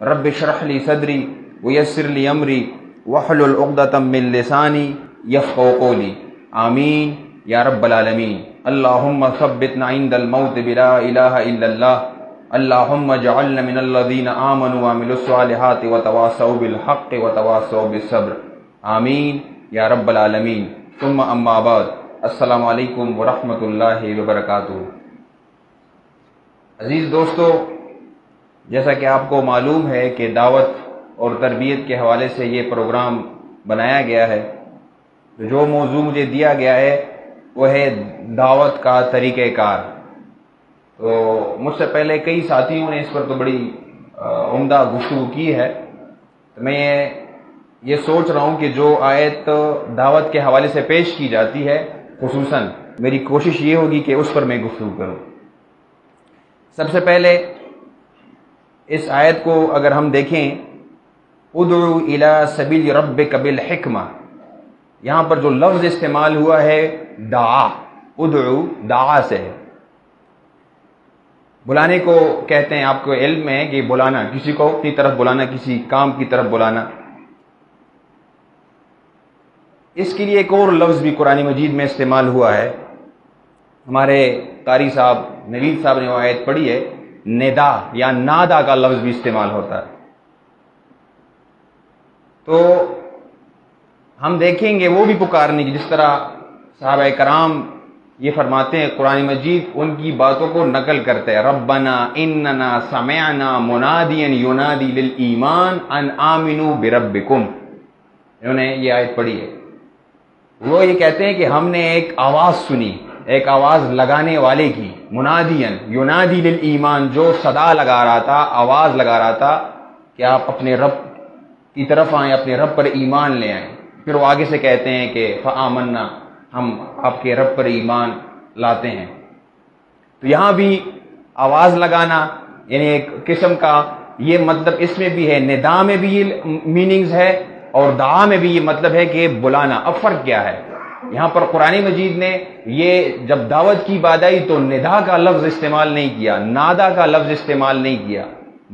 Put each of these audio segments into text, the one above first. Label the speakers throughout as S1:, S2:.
S1: رب اشرح لی صدری ویسر لی امری واحلل عقدۃ من لسانی یفقهوا قولی آمین یا رب العالمین۔ اللہم ثبتنا عند الموت بلا الہ الا اللہ، اللہم اجعلنا من الذین آمنوا وعملوا الصالحات وتواصوا بالحق وتواصوا بالصبر، آمین یا رب العالمین۔ ثم اما بعد، السلام علیکم ورحمۃ اللہ وبرکاتہ۔ عزیز دوستو، جیسا کہ آپ کو معلوم ہے کہ دعوت اور تربیت کے حوالے سے یہ پروگرام بنایا گیا ہے، جو موضوع مجھے دیا گیا ہے وہ ہے دعوت کا طریقہ کار۔ تو مجھ سے پہلے کئی ساتھیوں نے اس پر تو بڑی عمدہ گفتگو کی ہے، تو میں یہ سوچ رہا ہوں کہ جو آیت دعوت کے حوالے سے پیش کی جاتی ہے، خصوصاً میری کوشش یہ ہوگی کہ اس پر میں گفتگو کروں۔ سب سے پہلے اس آیت کو اگر ہم دیکھیں، ادعو الی سبیل ربک بالحکمہ، یہاں پر جو لفظ استعمال ہوا ہے دعا، ادعو دعا سے ہے، بلانے کو کہتے ہیں۔ آپ کو علم ہے کہ بلانا، کسی کو اپنی طرف بلانا، کسی کام کی طرف بلانا۔ اس کے لیے ایک اور لفظ بھی قرآن مجید میں استعمال ہوا ہے، ہمارے قاری صاحب نوید صاحب نے وہ آیت پڑھی ہے، ندا یا نادا کا لفظ بھی استعمال ہوتا ہے۔ تو ہم دیکھیں گے وہ بھی پکارنے کی، جس طرح صحابہ کرام یہ فرماتے ہیں، قرآن مجید ان کی باتوں کو نقل کرتے ہیں، ربنا اننا سمعنا منادیا ینادی للایمان ان آمنوا بربکم، انہوں نے یہ آیت پڑھی ہے۔ وہ یہ کہتے ہیں کہ ہم نے ایک آواز سنی، ایک آواز لگانے والے کی، منادین ینادی للایمان، جو صدا لگا رہا تھا، آواز لگا رہا تھا کہ آپ اپنے رب کی طرف آئیں، اپنے رب پر ایمان لے آئیں۔ پھر وہ آگے سے کہتے ہیں کہ فآمنا، ہم آپ کے رب پر ایمان لاتے ہیں۔ تو یہاں بھی آواز لگانا یعنی ایک قسم کا یہ مطلب اس میں بھی ہے، ندا میں بھی یہ میننگز ہے اور دعا میں بھی یہ مطلب ہے کہ بلانا۔ اب فرق کیا ہے؟ یہاں پر قرآن مجید نے یہ جب دعوت کی بات آئی تو ندا کا لفظ استعمال نہیں کیا، نادا کا لفظ استعمال نہیں کیا،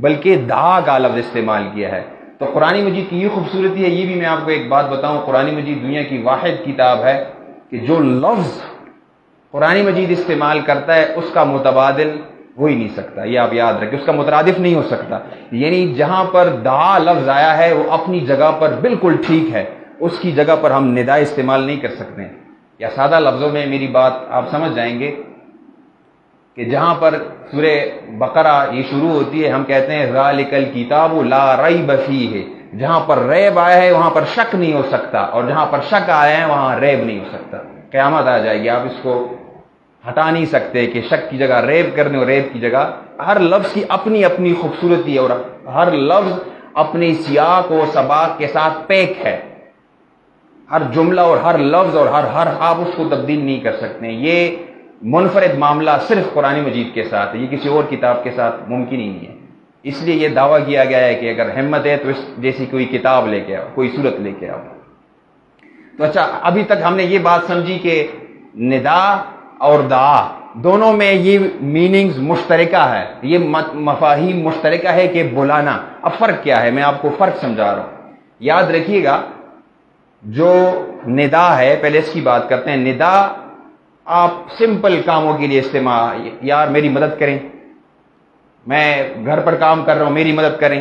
S1: بلکہ دعا کا لفظ استعمال کیا ہے۔ تو قرآن مجید کی یہ خوبصورتی ہے، یہ بھی میں آپ کو ایک بات بتاؤں، قرآن مجید دنیا کی واحد کتاب ہے کہ جو لفظ قرآن مجید استعمال کرتا ہے اس کا متبادل ہو ہی نہیں سکتا، یہ آپ یاد رکھیں، اس کا مترادف نہیں ہو سکتا۔ یعنی جہاں پر دعا لفظ آیا ہے وہ اپنی جگہ پر بالکل ٹھیک ہے، اس کی جگہ پر ہم ندا استعمال نہیں کر سکتے ہیں۔ یا سادہ لفظوں میں میری بات آپ سمجھ جائیں گے کہ جہاں پر سورہ بقرہ یہ شروع ہوتی ہے، ہم کہتے ہیں ذالک الکتاب لا ریب فیہ، جہاں پر ریب آیا ہے وہاں پر شک نہیں ہو سکتا، اور جہاں پر شک آیا ہے وہاں ریب نہیں ہو سکتا۔ قیامت آ جائے گی، آپ اس کو ہٹا نہیں سکتے کہ شک کی جگہ ریب کرنے اور ریب کی جگہ۔ ہر لفظ کی اپنی اپنی خوبصورتی ہے اور ہر لفظ اپنی سیاق و سباق کے ساتھ پیک ہے، ہر جملہ اور ہر لفظ اور ہر حرف آپ اس کو تبدیل نہیں کر سکتے۔ یہ منفرد معاملہ صرف قرآن مجید کے ساتھ ہے، یہ کسی اور کتاب کے ساتھ ممکن ہی نہیں ہے۔ اس لیے یہ دعویٰ کیا گیا ہے کہ اگر ہمت ہے تو اس جیسی کوئی کتاب لے کے آؤ، کوئی صورت لے کے آؤ۔ تو اچھا، ابھی تک ہم نے یہ بات سمجھی کہ ندا اور دعا دونوں میں یہ میننگز مشترکہ ہے، یہ مفاہیم مشترکہ ہے کہ بلانا۔ اب فرق کیا ہے؟ میں آپ کو فرق سمجھا رہا ہوں، یاد رکھیے گا۔ جو ندا ہے، پہلے اس کی بات کرتے ہیں۔ ندا آپ سمپل کاموں کے لیے استعمال، یار میری مدد کریں، میں گھر پر کام کر رہا ہوں میری مدد کریں،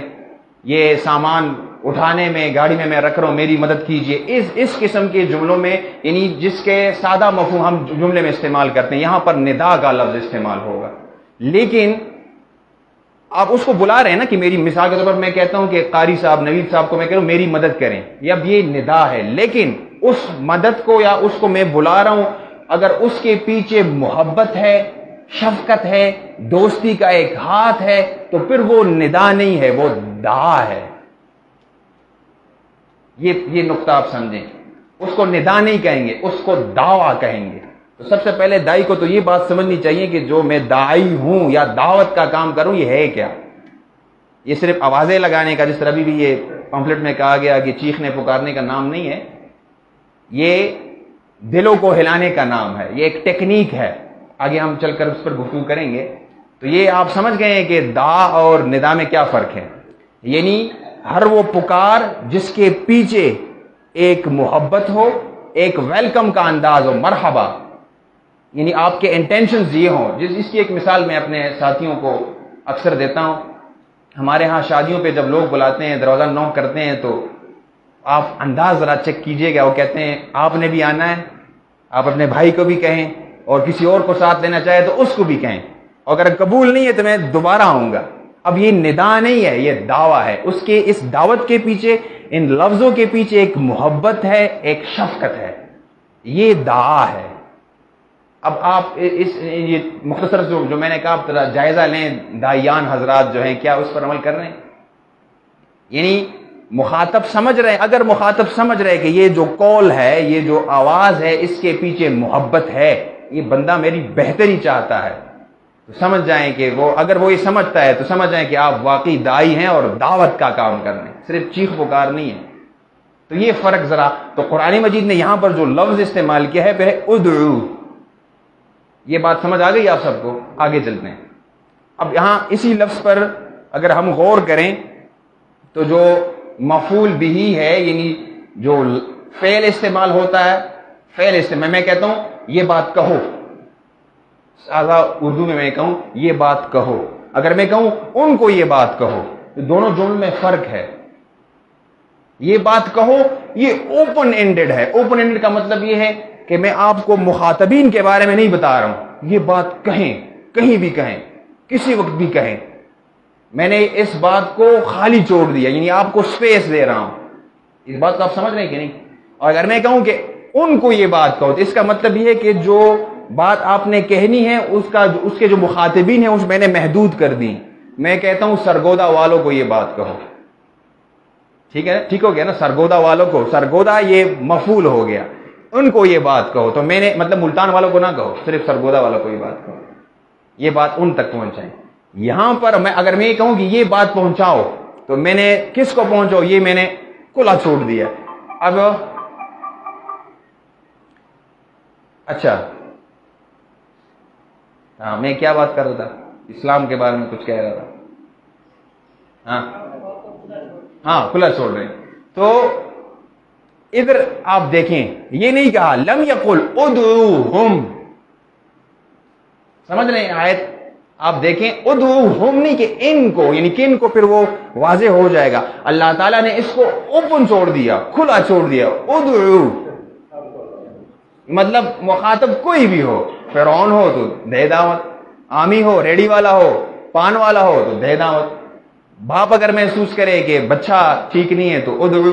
S1: یہ سامان اٹھانے میں گاڑی میں رکھ رہا ہوں میری مدد کیجیے، اس قسم کے جملوں میں، یعنی جس کے سادہ مفہوم ہم جملے میں استعمال کرتے ہیں، یہاں پر ندا کا لفظ استعمال ہوگا۔ لیکن آپ اس کو بلا رہے ہیں نا، کہ میری مثال کے طور پر میں کہتا ہوں کہ قاری صاحب نوید صاحب کو میں کہہ رہا ہوں میری مدد کریں، اب یہ ندا ہے، لیکن اس مدد کو یا اس کو میں بلا رہا ہوں، اگر اس کے پیچھے محبت ہے، شفقت ہے، دوستی کا ایک ہاتھ ہے، تو پھر وہ ندا نہیں ہے، وہ دعا ہے۔ یہ نقطہ آپ سمجھیں، اس کو ندا نہیں کہیں گے، اس کو دعویٰ کہیں گے۔ تو سب سے پہلے دائی کو تو یہ بات سمجھنی چاہیے کہ جو میں دائی ہوں یا دعوت کا کام کروں یہ ہے کیا۔ یہ صرف آوازیں لگانے کا، جس طرح بھی یہ پمفلٹ میں کہا گیا کہ چیخنے پکارنے کا نام نہیں ہے، یہ دلوں کو ہلانے کا نام ہے، یہ ایک ٹیکنیک ہے۔ آگے ہم چل کر اس پر گفتگو کریں گے۔ تو یہ آپ سمجھ گئے ہیں کہ دعا اور ندا میں کیا فرق ہے۔ یعنی ہر وہ پکار جس کے پیچھے ایک محبت ہو، ایک ویلکم کا انداز ہو، مرحبا، یعنی آپ کے انٹینشنز یہ ہوں. اس کی ایک مثال میں اپنے ساتھیوں کو اکثر دیتا ہوں. ہمارے ہاں شادیوں پہ جب لوگ بلاتے ہیں، دروازہ نوک کرتے ہیں، تو آپ انداز ذرا چیک کیجئے گا. وہ کہتے ہیں آپ نے بھی آنا ہے، آپ اپنے بھائی کو بھی کہیں، اور کسی اور کو ساتھ لینا چاہے تو اس کو بھی کہیں، اور اگر قبول نہیں ہے تو میں دوبارہ آؤں گا. اب یہ ندا نہیں ہے، یہ دعویٰ ہے. اس دعوت کے پیچھے، ان لفظوں کے پیچھے ایک محبت ہے، ایک شفقت ہے. یہ دعا ہے. اب آپ یہ مختصر جو میں نے کہا ذرا جائزہ لیں، داعیان حضرات جو ہیں کیا اس پر عمل کر رہے ہیں؟ یعنی مخاطب سمجھ رہے ہیں. اگر مخاطب سمجھ رہے کہ یہ جو کال ہے، یہ جو آواز ہے، اس کے پیچھے محبت ہے، یہ بندہ میری بہتری چاہتا ہے، تو سمجھ جائیں کہ اگر وہ یہ سمجھتا ہے تو سمجھ جائیں کہ آپ واقعی داعی ہیں اور دعوت کا کام کر رہے ہیں، صرف چیخ پکار نہیں ہے. تو یہ فرق ذرا، تو قرآن مجید نے یہاں پر جو لفظ استعمال کیا ہے پھر ادعو. یہ بات سمجھ آ گئی آپ سب کو؟ آگے چلتے ہیں. اب یہاں اسی لفظ پر اگر ہم غور کریں تو جو مفعول بہ ہے، یعنی جو فعل استعمال ہوتا ہے، فعل استعمال، میں کہتا ہوں یہ بات کہو، سادہ اردو میں کہوں یہ بات کہو، اگر میں کہوں ان کو یہ بات کہو، تو دونوں جملوں میں فرق ہے. یہ بات کہو یہ اوپن اینڈڈ ہے. اوپن اینڈڈ کا مطلب یہ ہے کہ میں آپ کو مخاطبین کے بارے میں نہیں بتا رہا ہوں، یہ بات کہیں، کہیں بھی کہیں، کسی وقت بھی کہیں. میں نے اس بات کو خالی چھوڑ دیا، یعنی آپ کو سپیس دے رہا ہوں. اس بات کو آپ سمجھ رہے ہیں کہ نہیں؟ اور اگر میں کہوں کہ ان کو یہ بات کہو، تو اس کا مطلب یہ ہے کہ جو بات آپ نے کہنی ہے اس کے جو مخاطبین ہیں اس میں نے محدود کر دی. میں کہتا ہوں سرگودا والوں کو یہ بات کہو. ٹھیک ہے، ٹھیک ہو گیا نا؟ سرگودا والوں کو، سرگودا یہ مفعول ہو گیا، ان کو یہ بات کہو. تو میں نے مطلب ملتان والوں کو نہ کہو، صرف سرگودا والوں کو یہ بات کہو، یہ بات ان تک پہنچائیں. یہاں پر اگر میں یہ کہوں کہ یہ بات پہنچاؤ، تو میں نے کس کو پہنچاؤ، یہ میں نے کھلا چھوڑ دیا. اب اچھا، ہاں میں کیا بات کر رہا تھا؟ اسلام کے بارے میں کچھ کہہ رہا تھا. ہاں کھلا چھوڑ رہے ہیں. تو ادھر آپ دیکھیں، یہ نہیں کہا لم یقل ادعوہم، سمجھ رہے ہیں آیت؟ آپ دیکھیں ادعوہم نہیں کہ ان کو، یعنی کہ ان کو، پھر وہ واضح ہو جائے گا. اللہ تعالیٰ نے اس کو اوپن چھوڑ دیا، کھلا چھوڑ دیا. ادعو مطلب مخاطب کوئی بھی ہو، فرعون ہو تو دے دعوت، عامی ہو، ریڑی والا ہو، پان والا ہو تو دے دعوت. باپ اگر محسوس کرے کہ بچہ ٹھیک نہیں ہے تو ادعو.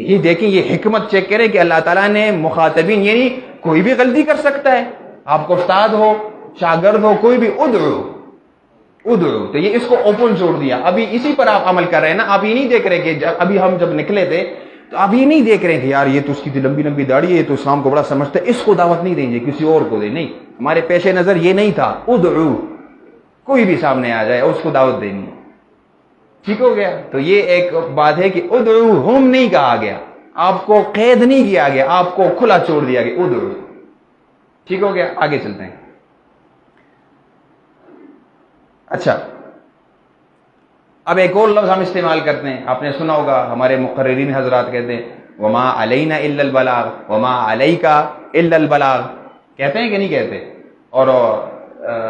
S1: یہ دیکھیں، یہ حکمت چیک کریں کہ اللہ تعالیٰ نے مخاطبین، یعنی کوئی بھی غلطی کر سکتا ہے، آپ کو استاد ہو، شاگرد ہو، کوئی بھی ادعو. تو یہ اس کو اوپن چھوڑ دیا. ابھی اسی پر آپ عمل کر رہے ہیں نا. آپ یہ نہیں دیکھ رہے کہ ابھی ہم جب نکلے تھے تو آپ یہ نہیں دیکھ رہے کہ یار یہ تو اس کی لمبی لمبی داڑھی ہے، یہ تو اسلام کو بڑا سمجھتا ہے، اس کو دعوت نہیں دیں گے، کسی اور کو دیں. نہیں، ہمارے پیش نظر یہ نہیں تھا. ادعو، کوئی بھی سامنے آ جائے اس کو دعوت دینی. ٹھیک ہو گیا؟ تو یہ ایک بات ہے کہ ادعوہم نہیں کہا گیا، آپ کو قید نہیں کیا گیا، آپ کو کھلا چھوڑ دیا گیا. ادعو. ٹھیک ہو گیا؟ آگے چلتے ہیں. اچھا، اب ایک اور لفظ ہم استعمال کرتے ہیں، آپ نے سنا ہوگا، ہمارے مقررین حضرات کہتے ہیں وما علینا الا البلاغ وما علیک الا البلاغ. کہتے ہیں کہ نہیں کہتے؟ اور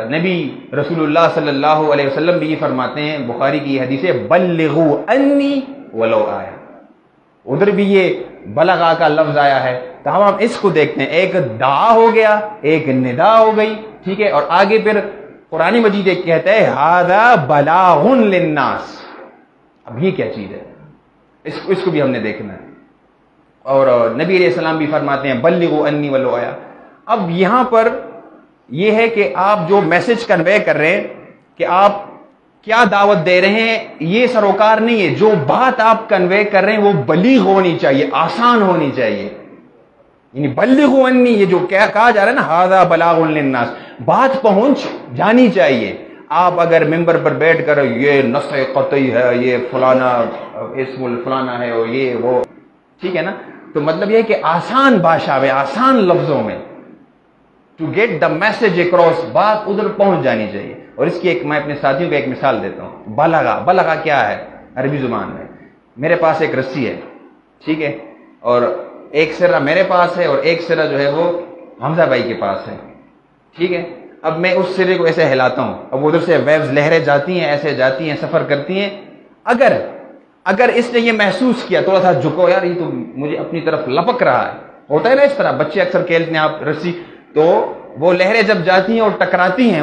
S1: نبی رسول اللہ صلی اللہ علیہ وسلم بھی یہ فرماتے ہیں، بخاری کی حدیث ہے، بلغوا انی ولو آیا. ادھر بھی یہ بلغا کا لفظ آیا ہے. تو ہم اس کو دیکھتے ہیں، ایک دعا ہو گیا، ایک ندا ہو گئی. ٹھیک ہے، اور آگے پھر قرآن مجید ایک کہتا ہے ھذا بلاغ للناس. اب یہ کیا چیز ہے؟ اس کو بھی ہم نے دیکھنا ہے. اور نبی علیہ السلام بھی فرماتے ہیں بلغوا انی ولو آیا. اب یہاں پر یہ ہے کہ آپ جو میسج کنوے کر رہے ہیں، کہ آپ کیا دعوت دے رہے ہیں، یہ سروکار نہیں ہے. جو بات آپ کنوے کر رہے ہیں وہ بلیغ ہونی چاہیے، آسان ہونی چاہیے. یعنی بلغوا انی، یہ جو کیا کہا جا رہا ہے نا، ھذا بلاغ للناس، بات پہنچ جانی چاہیے. آپ اگر ممبر پر بیٹھ کر یہ نص قطعی ہے، یہ فلانا اسم الفلانا ہے، اور یہ وہ، ٹھیک ہے نا، تو مطلب یہ ہے کہ آسان بھاشا میں، آسان لفظوں میں، to get the message across, بات ادھر پہنچ جانی چاہیے. اور اس کی ایک میں اپنے ساتھیوں کو ایک مثال دیتا ہوں. بلغا کیا ہے؟ عربی زبان میں میرے پاس ایک رسی ہے، ٹھیک ہے، اور ایک سرا میرے پاس ہے اور ایک سرا جو ہے وہ حمزہ بھائی کے پاس ہے، ٹھیک ہے. اب میں اس سرے کو ایسے ہلاتا ہوں، اب ادھر سے ویوز لہریں جاتی ہیں، ایسے جاتی ہیں، سفر کرتی ہیں. اگر اس نے یہ محسوس کیا تھوڑا سا جھکو، یار یہ تو مجھے اپنی طرف لپک رہا ہے، ہوتا ہے نا اس طرح، بچے اکثر کھیلتے ہیں آپ رسی، تو وہ لہریں جب جاتی ہیں اور ٹکراتی ہیں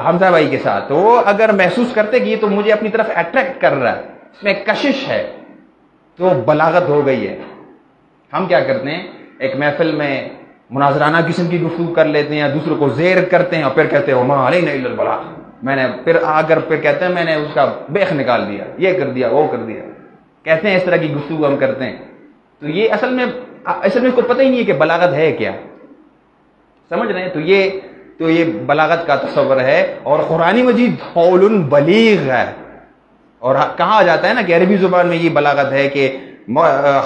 S1: حمزہ بھائی کے ساتھ، تو وہ اگر محسوس کرتے کہ یہ تو مجھے اپنی طرف اٹریکٹ کر رہا ہے، اس میں کشش ہے، تو بلاغت ہو گئی ہے. ہم کیا کرتے ہیں، ایک محفل میں مناظرانہ قسم کی گفتگو کر لیتے ہیں، یا دوسروں کو زیر کرتے ہیں اور پھر کہتے ہیں وما علینا الا البلاغ، میں نے پھر کہتے ہیں میں نے اس کا بیخ نکال دیا، یہ کر دیا، وہ کر دیا، کہتے ہیں اس طرح کی گفتگو ہم کرتے ہیں. تو یہ اصل میں اس کو پتہ ہی نہیں ہے کہ بلاغت ہے کیا، سمجھ رہے ہیں؟ تو یہ بلاغت کا تصور ہے. اور قرآن مجید قول بلیغ ہے، اور کہا جاتا ہے نا کہ عربی زبان میں یہ بلاغت ہے کہ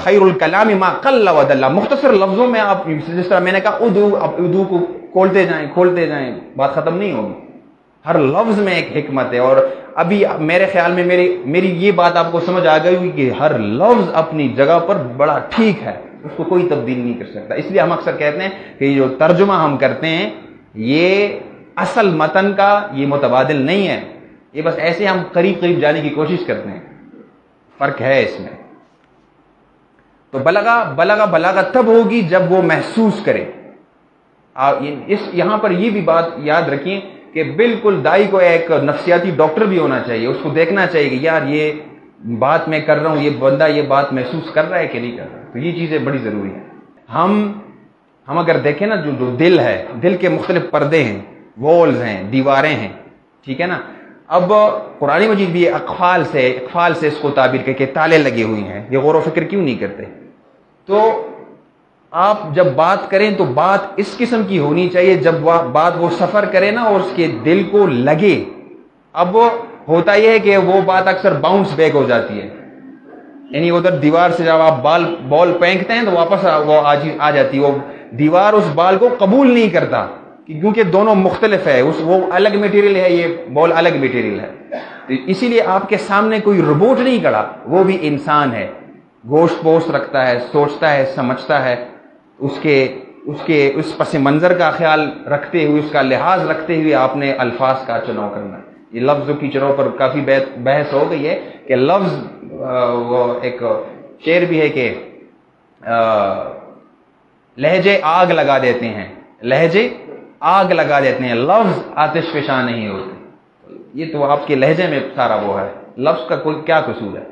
S1: خیر الکلام ما قل و دل، مختصر لفظوں میں آپ، جس طرح میں نے کہا اردو کو کھولتے جائیں بات ختم نہیں ہوگی، ہر لفظ میں ایک حکمت ہے. اور ابھی میرے خیال میں میری یہ بات آپ کو سمجھ آ گئی کہ ہر لفظ اپنی جگہ پر بڑا ٹھیک ہے، اس کو کوئی تبدیل نہیں کر سکتا. اس لیے ہم اکثر کہتے ہیں کہ جو ترجمہ ہم کرتے ہیں یہ اصل متن کا یہ متبادل نہیں ہے، یہ بس ایسے ہم قریب جانے کی کوشش کرتے ہیں، فرق ہے اس میں. تو بلاغت تب ہوگی جب وہ محسوس کرے. یہاں پر یہ بھی بات یاد رکھیں کہ بالکل دائی کو ایک نفسیاتی ڈاکٹر بھی ہونا چاہیے، اس کو دیکھنا چاہیے کہ یار یہ بات میں کر رہا ہوں، یہ بندہ یہ بات محسوس کر رہا ہے کہ نہیں کر رہا. تو یہ چیزیں بڑی ضروری ہیں. ہم اگر دیکھیں نا، جو دل ہے، دل کے مختلف پردے ہیں، وولز ہیں، دیواریں ہیں، ٹھیک ہے نا. اب قرآن مجید بھی اقفال سے اس کو تعبیر کر کے تالے لگے ہوئے ہیں. یہ غور و فکر کیوں نہیں کرتے؟ تو آپ جب بات کریں تو بات اس قسم کی ہونی چاہیے جب بات وہ سفر کرے نا اور اس کے دل کو لگے. اب ہوتا یہ ہے کہ وہ بات اکثر باؤنس بیک ہو جاتی ہے، یعنی ادھر دیوار سے جب آپ بال پھینکتے ہیں تو واپس وہ آ جاتی ہے. وہ دیوار اس بال کو قبول نہیں کرتا کیونکہ دونوں مختلف ہے، وہ الگ میٹیریل ہے، یہ بال الگ میٹیریل ہے. تو اسی لیے آپ کے سامنے کوئی روبوٹ نہیں کھڑا، وہ بھی انسان ہے، گوشت پوست رکھتا ہے، سوچتا ہے، سمجھتا ہے. اس پس منظر کا خیال رکھتے ہوئے، اس کا لحاظ رکھتے ہوئے آپ نے الفاظ کا چناؤ کرنا ہے. یہ لفظوں کی چناؤ پر کافی بحث ہو گئی ہے کہ لفظ، وہ ایک شعر بھی ہے کہ لہجے آگ لگا دیتے ہیں، لفظ آتش فشاں نہیں ہوتے. یہ تو آپ کے لہجے میں سارا وہ ہے، لفظ کا کوئی کیا قصور ہے.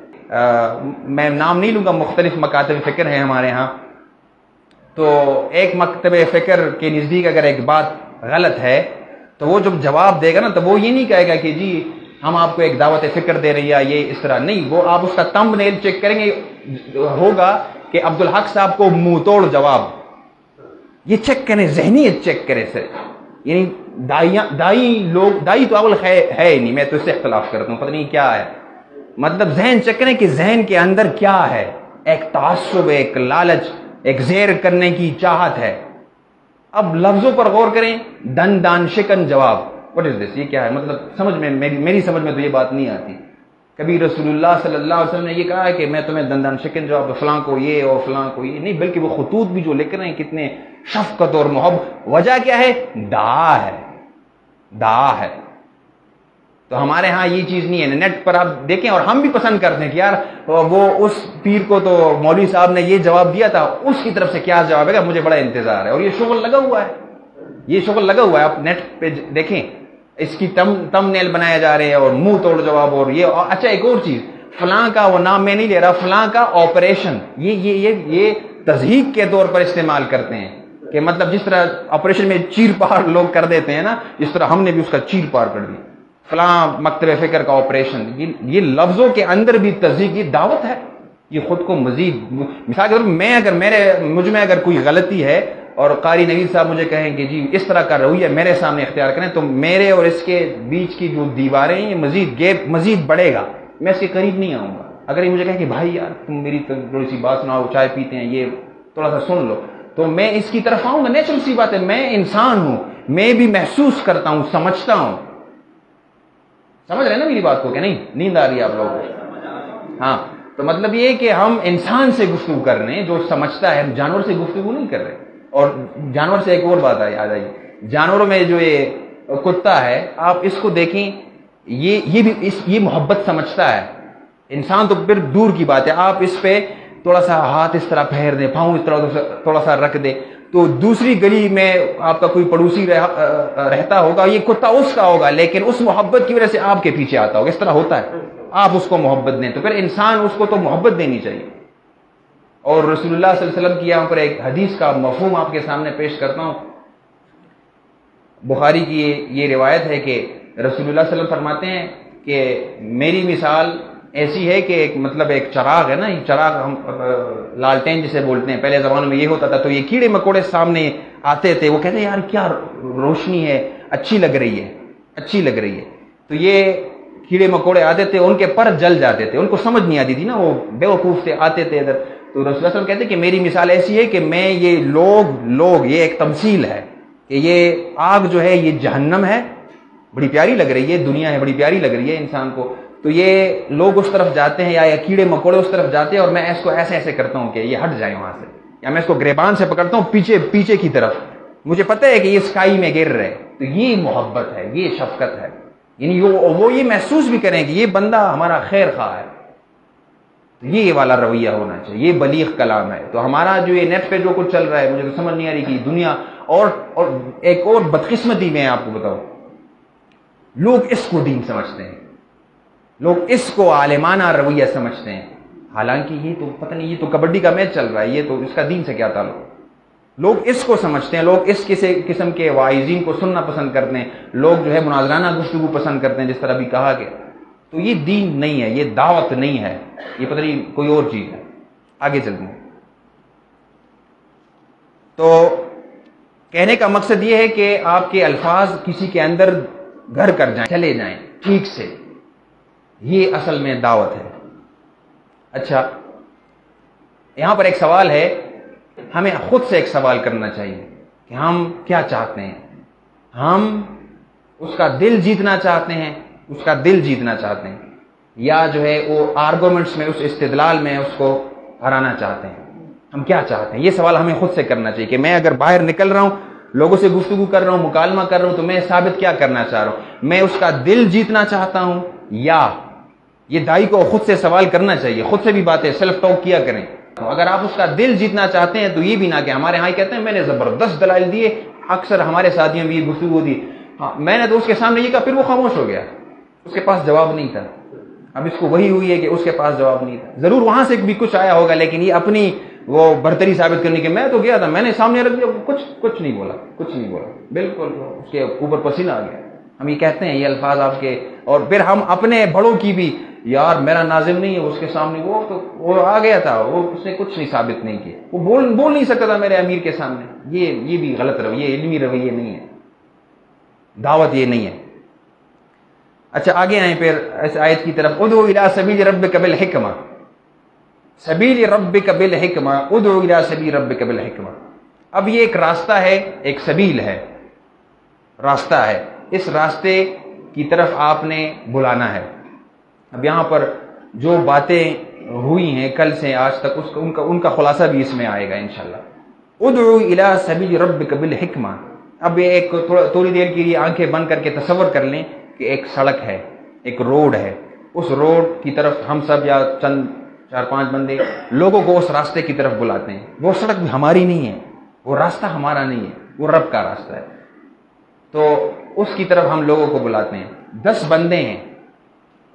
S1: میں نام نہیں لوں گا، مختلف مکاتب فکر ہیں ہمارے ہاں. تو ایک مکتب فکر کے نزدیک اگر ایک بات غلط ہے تو وہ جب جواب دے گا نا تو وہ یہ نہیں کہے گا کہ جی ہم آپ کو ایک دعوت فکر دے رہی ہے، یہ اس طرح نہیں. وہ آپ اس کا تمب نیل چیک کریں گے، ہوگا کہ عبدالحق صاحب کو منہ توڑ جواب. یہ چیک کریں، ذہنیت چیک کریں سر. یعنی دائی تو اول ہے ہی نہیں، میں تو اس سے اختلاف کرتا ہوں، پتہ نہیں کیا ہے. مطلب ذہن چیک کریں کہ ذہن کے اندر کیا ہے. ایک تعصب، ایک لالچ، ایک زیر کرنے کی چاہت ہے. اب لفظوں پر غور کریں، دان شکن جواب. واٹ از دس؟ یہ کیا ہے؟ مطلب سمجھ میں میری سمجھ میں تو یہ بات نہیں آتی. کبھی رسول اللہ صلی اللہ علیہ وسلم نے یہ کہا ہے کہ میں تمہیں دندان شکن جواب، فلاں کو یہ اور فلاں کو یہ نہیں، بلکہ وہ خطوط بھی جو لکھ رہے ہیں کتنے شفقت اور محبت. وجہ کیا ہے؟ دعا ہے. تو ہمارے ہاں یہ چیز نہیں ہے. نیٹ پر آپ دیکھیں، اور ہم بھی پسند کرتے ہیں کہ یار وہ اس پیر کو تو مولوی صاحب نے یہ جواب دیا تھا، اس کی طرف سے کیا جواب ہے، مجھے بڑا انتظار ہے. اور یہ شغل لگا ہوا ہے. آپ نیٹ پہ دیکھیں، اس کی تم نیل بنائے جا رہے ہیں اور منہ توڑ جواب. اور یہ اچھا ایک اور چیز، فلاں کا، وہ نام میں نہیں لے رہا، فلاں کا آپریشن، یہ تضحیق کے طور پر استعمال کرتے ہیں کہ مطلب جس طرح آپریشن میں چیر پار لوگ کر دیتے ہیں نا، اس طرح ہم نے بھی اس کا چیر پار کر دی. فلاں مکتب فکر کا آپریشن، یہ لفظوں کے اندر بھی تضحیق، یہ دعوت ہے. یہ خود کو مزید، مثال کے طور پر مجھ میں اگر کوئی غلطی ہے اور قاری نوید صاحب مجھے کہیں کہ جی اس طرح کا رویہ میرے سامنے اختیار کریں، تو میرے اور اس کے بیچ کی جو دیواریں ہیں، یہ گیپ مزید بڑھے گا. میں اس کے قریب نہیں آؤں گا. اگر یہ مجھے کہیں کہ بھائی یار تم میری تھوڑی سی بات سناؤ، چائے پیتے ہیں، یہ تھوڑا سا سن لو، تو میں اس کی طرف آؤں گا. نیچرل سی بات ہے، میں انسان ہوں، میں بھی محسوس کرتا ہوں، سمجھتا ہوں. سمجھ رہے ہیں نا میری بات کو کہ نہیں؟ نیند آ رہی ہے آپ لوگوں کو؟ ہاں، تو مطلب یہ کہ ہم انسان سے گفتگو کر رہے ہیں جو سمجھتا ہے، ہم جانور سے گفتگو نہیں کر رہے. اور جانور سے ایک اور بات آ جائیے، جانوروں میں جو یہ کتا ہے، آپ اس کو دیکھیں، یہ محبت سمجھتا ہے. انسان تو پھر دور کی بات ہے، آپ اس پہ تھوڑا سا ہاتھ اس طرح پھیر دیں، پاؤں اس طرح تھوڑا سا رکھ دیں، تو دوسری گلی میں آپ کا کوئی پڑوسی رہتا ہوگا، یہ کتا اس کا ہوگا، لیکن اس محبت کی وجہ سے آپ کے پیچھے آتا ہوگا. اس طرح ہوتا ہے. آپ اس کو محبت دیں تو پھر انسان اس کو تو محبت دینی چاہیے. اور رسول اللہ صلی اللہ علیہ وسلم کی یہاں پر ایک حدیث کا مفہوم آپ کے سامنے پیش کرتا ہوں. بخاری کی یہ روایت ہے کہ رسول اللہ صلی اللہ علیہ وسلم فرماتے ہیں کہ میری مثال ایسی ہے کہ ایک چراغ ہے نا، یہ چراغ ہم لالٹین جسے بولتے ہیں، پہلے زمانے میں یہ ہوتا تھا، تو یہ کیڑے مکوڑے سامنے آتے تھے، وہ کہتے ہیں یار کیا روشنی ہے، اچھی لگ رہی ہے. تو یہ کیڑے مکوڑے آتے تھے، ان کے پر جل جاتے تھے، ان کو سمجھ نہیں آتی تھی نا، وہ بیوقوف تھے، آتے تھے ادھر. تو رسول اللہ صلی اللہ علیہ وسلم کہتے ہیں کہ میری مثال ایسی ہے کہ میں یہ لوگ یہ ایک تمثیل ہے کہ یہ آگ جو ہے یہ جہنم ہے، بڑی پیاری لگ رہی ہے، دنیا ہے بڑی پیاری لگ رہی ہے انسان کو، تو یہ لوگ اس طرف جاتے ہیں یا کیڑے مکوڑے اس طرف جاتے ہیں، اور میں اس کو ایسے کرتا ہوں کہ یہ ہٹ جائے وہاں سے، یا میں اس کو گریبان سے پکڑتا ہوں پیچھے کی طرف، مجھے پتہ ہے کہ یہ اسکائی میں گر رہے. تو یہ محبت ہے، یہ شفقت ہے، یعنی وہ یہ محسوس بھی کریں کہ یہ بندہ ہمارا خیر خواہ ہے. یہ والا رویہ ہونا چاہیے، یہ بلیغ کلام ہے. تو ہمارا جو یہ نیٹ پہ جو کچھ چل رہا ہے، مجھے تو سمجھ نہیں آ رہی کہ دنیا اور ایک اور بدقسمتی میں آپ کو بتاؤں، لوگ اس کو دین سمجھتے ہیں، لوگ اس کو عالمانہ رویہ سمجھتے ہیں، حالانکہ یہ تو پتہ نہیں، یہ تو کبڈی کا میچ چل رہا ہے، یہ تو اس کا دین سے کیا تعلق. لوگ اس کو سمجھتے ہیں، لوگ اس قسم کے واعظین کو سننا پسند کرتے ہیں، لوگ جو ہے مناظرانہ گفتگو پسند کرتے ہیں، جس طرح بھی کہا کہ تو یہ دین نہیں ہے، یہ دعوت نہیں ہے، یہ پتہ نہیں کوئی اور چیز ہے. آگے چلتے ہیں. تو کہنے کا مقصد یہ ہے کہ آپ کے الفاظ کسی کے اندر گھر کر جائیں، چلے جائیں ٹھیک سے، یہ اصل میں دعوت ہے. اچھا، یہاں پر ایک سوال ہے، ہمیں خود سے ایک سوال کرنا چاہیے کہ ہم کیا چاہتے ہیں. ہم اس کا دل جیتنا چاہتے ہیں، یا جو ہے وہ آرگومنٹس میں، اس استدلال میں اس کو ہرانا چاہتے ہیں. ہم کیا چاہتے ہیں، یہ سوال ہمیں خود سے کرنا چاہیے کہ میں اگر باہر نکل رہا ہوں، لوگوں سے گفتگو کر رہا ہوں، مکالمہ کر رہا ہوں، تو میں ثابت کیا کرنا چاہ رہا ہوں؟ میں اس کا دل جیتنا چاہتا ہوں، یا یہ داعی کو خود سے سوال کرنا چاہیے، خود سے بھی باتیں سیلف ٹاک کیا کریں. اگر آپ اس کا دل جیتنا چاہتے ہیں تو یہ بھی نہ کہ ہمارے ہاں کہتے ہیں میں نے زبردست دلائل دیے، اکثر ہمارے ساتھیوں بھی یہ گفتگو دی، ہاں میں نے تو اس کے سامنے یہ کہا، پھر وہ خاموش ہو گیا، اس کے پاس جواب نہیں تھا. اب اس کو وہی ہوئی ہے کہ اس کے پاس جواب نہیں تھا. ضرور وہاں سے بھی کچھ آیا ہوگا، لیکن یہ اپنی وہ برتری ثابت کرنے کے، میں تو گیا تھا، میں نے سامنے رکھ دیا، کچھ نہیں بولا، بالکل اس کے اوپر پسینہ آ گیا. ہم یہ کہتے ہیں یہ الفاظ آپ کے، اور پھر ہم اپنے بڑوں کی بھی، یار میرا ناظم نہیں ہے اس کے سامنے، وہ آ گیا تھا، اس نے کچھ نہیں ثابت نہیں کیا، وہ بول نہیں سکتا تھا میرے امیر کے سامنے. یہ بھی غلط رویہ، علمی رویہ نہیں ہے، دعوت یہ نہیں ہے. اچھا آگے آئیں پھر اس آیت کی طرف، ادعو الی سبیل ربک بالحکمہ، سبیل ربک بالحکمہ، ادعو الی سبیل ربک بالحکمہ. اب یہ ایک راستہ ہے، ایک سبیل ہے، راستہ ہے، اس راستے کی طرف آپ نے بلانا ہے. اب یہاں پر جو باتیں ہوئی ہیں کل سے آج تک، ان کا خلاصہ بھی اس میں آئے گا انشاءاللہ. ادعو الی سبیل ربک بالحکمہ. اب یہ ایک تھوڑی دیر کے لیے آنکھیں بند کر کے تصور کر لیں کہ ایک سڑک ہے، ایک روڈ ہے، اس روڈ کی طرف ہم سب یا چند 4-5 بندے لوگوں کو اس راستے کی طرف بلاتے ہیں. وہ سڑک بھی ہماری نہیں ہے، وہ راستہ ہمارا نہیں ہے، وہ رب کا راستہ ہے. تو اس کی طرف ہم لوگوں کو بلاتے ہیں. 10 بندے ہیں،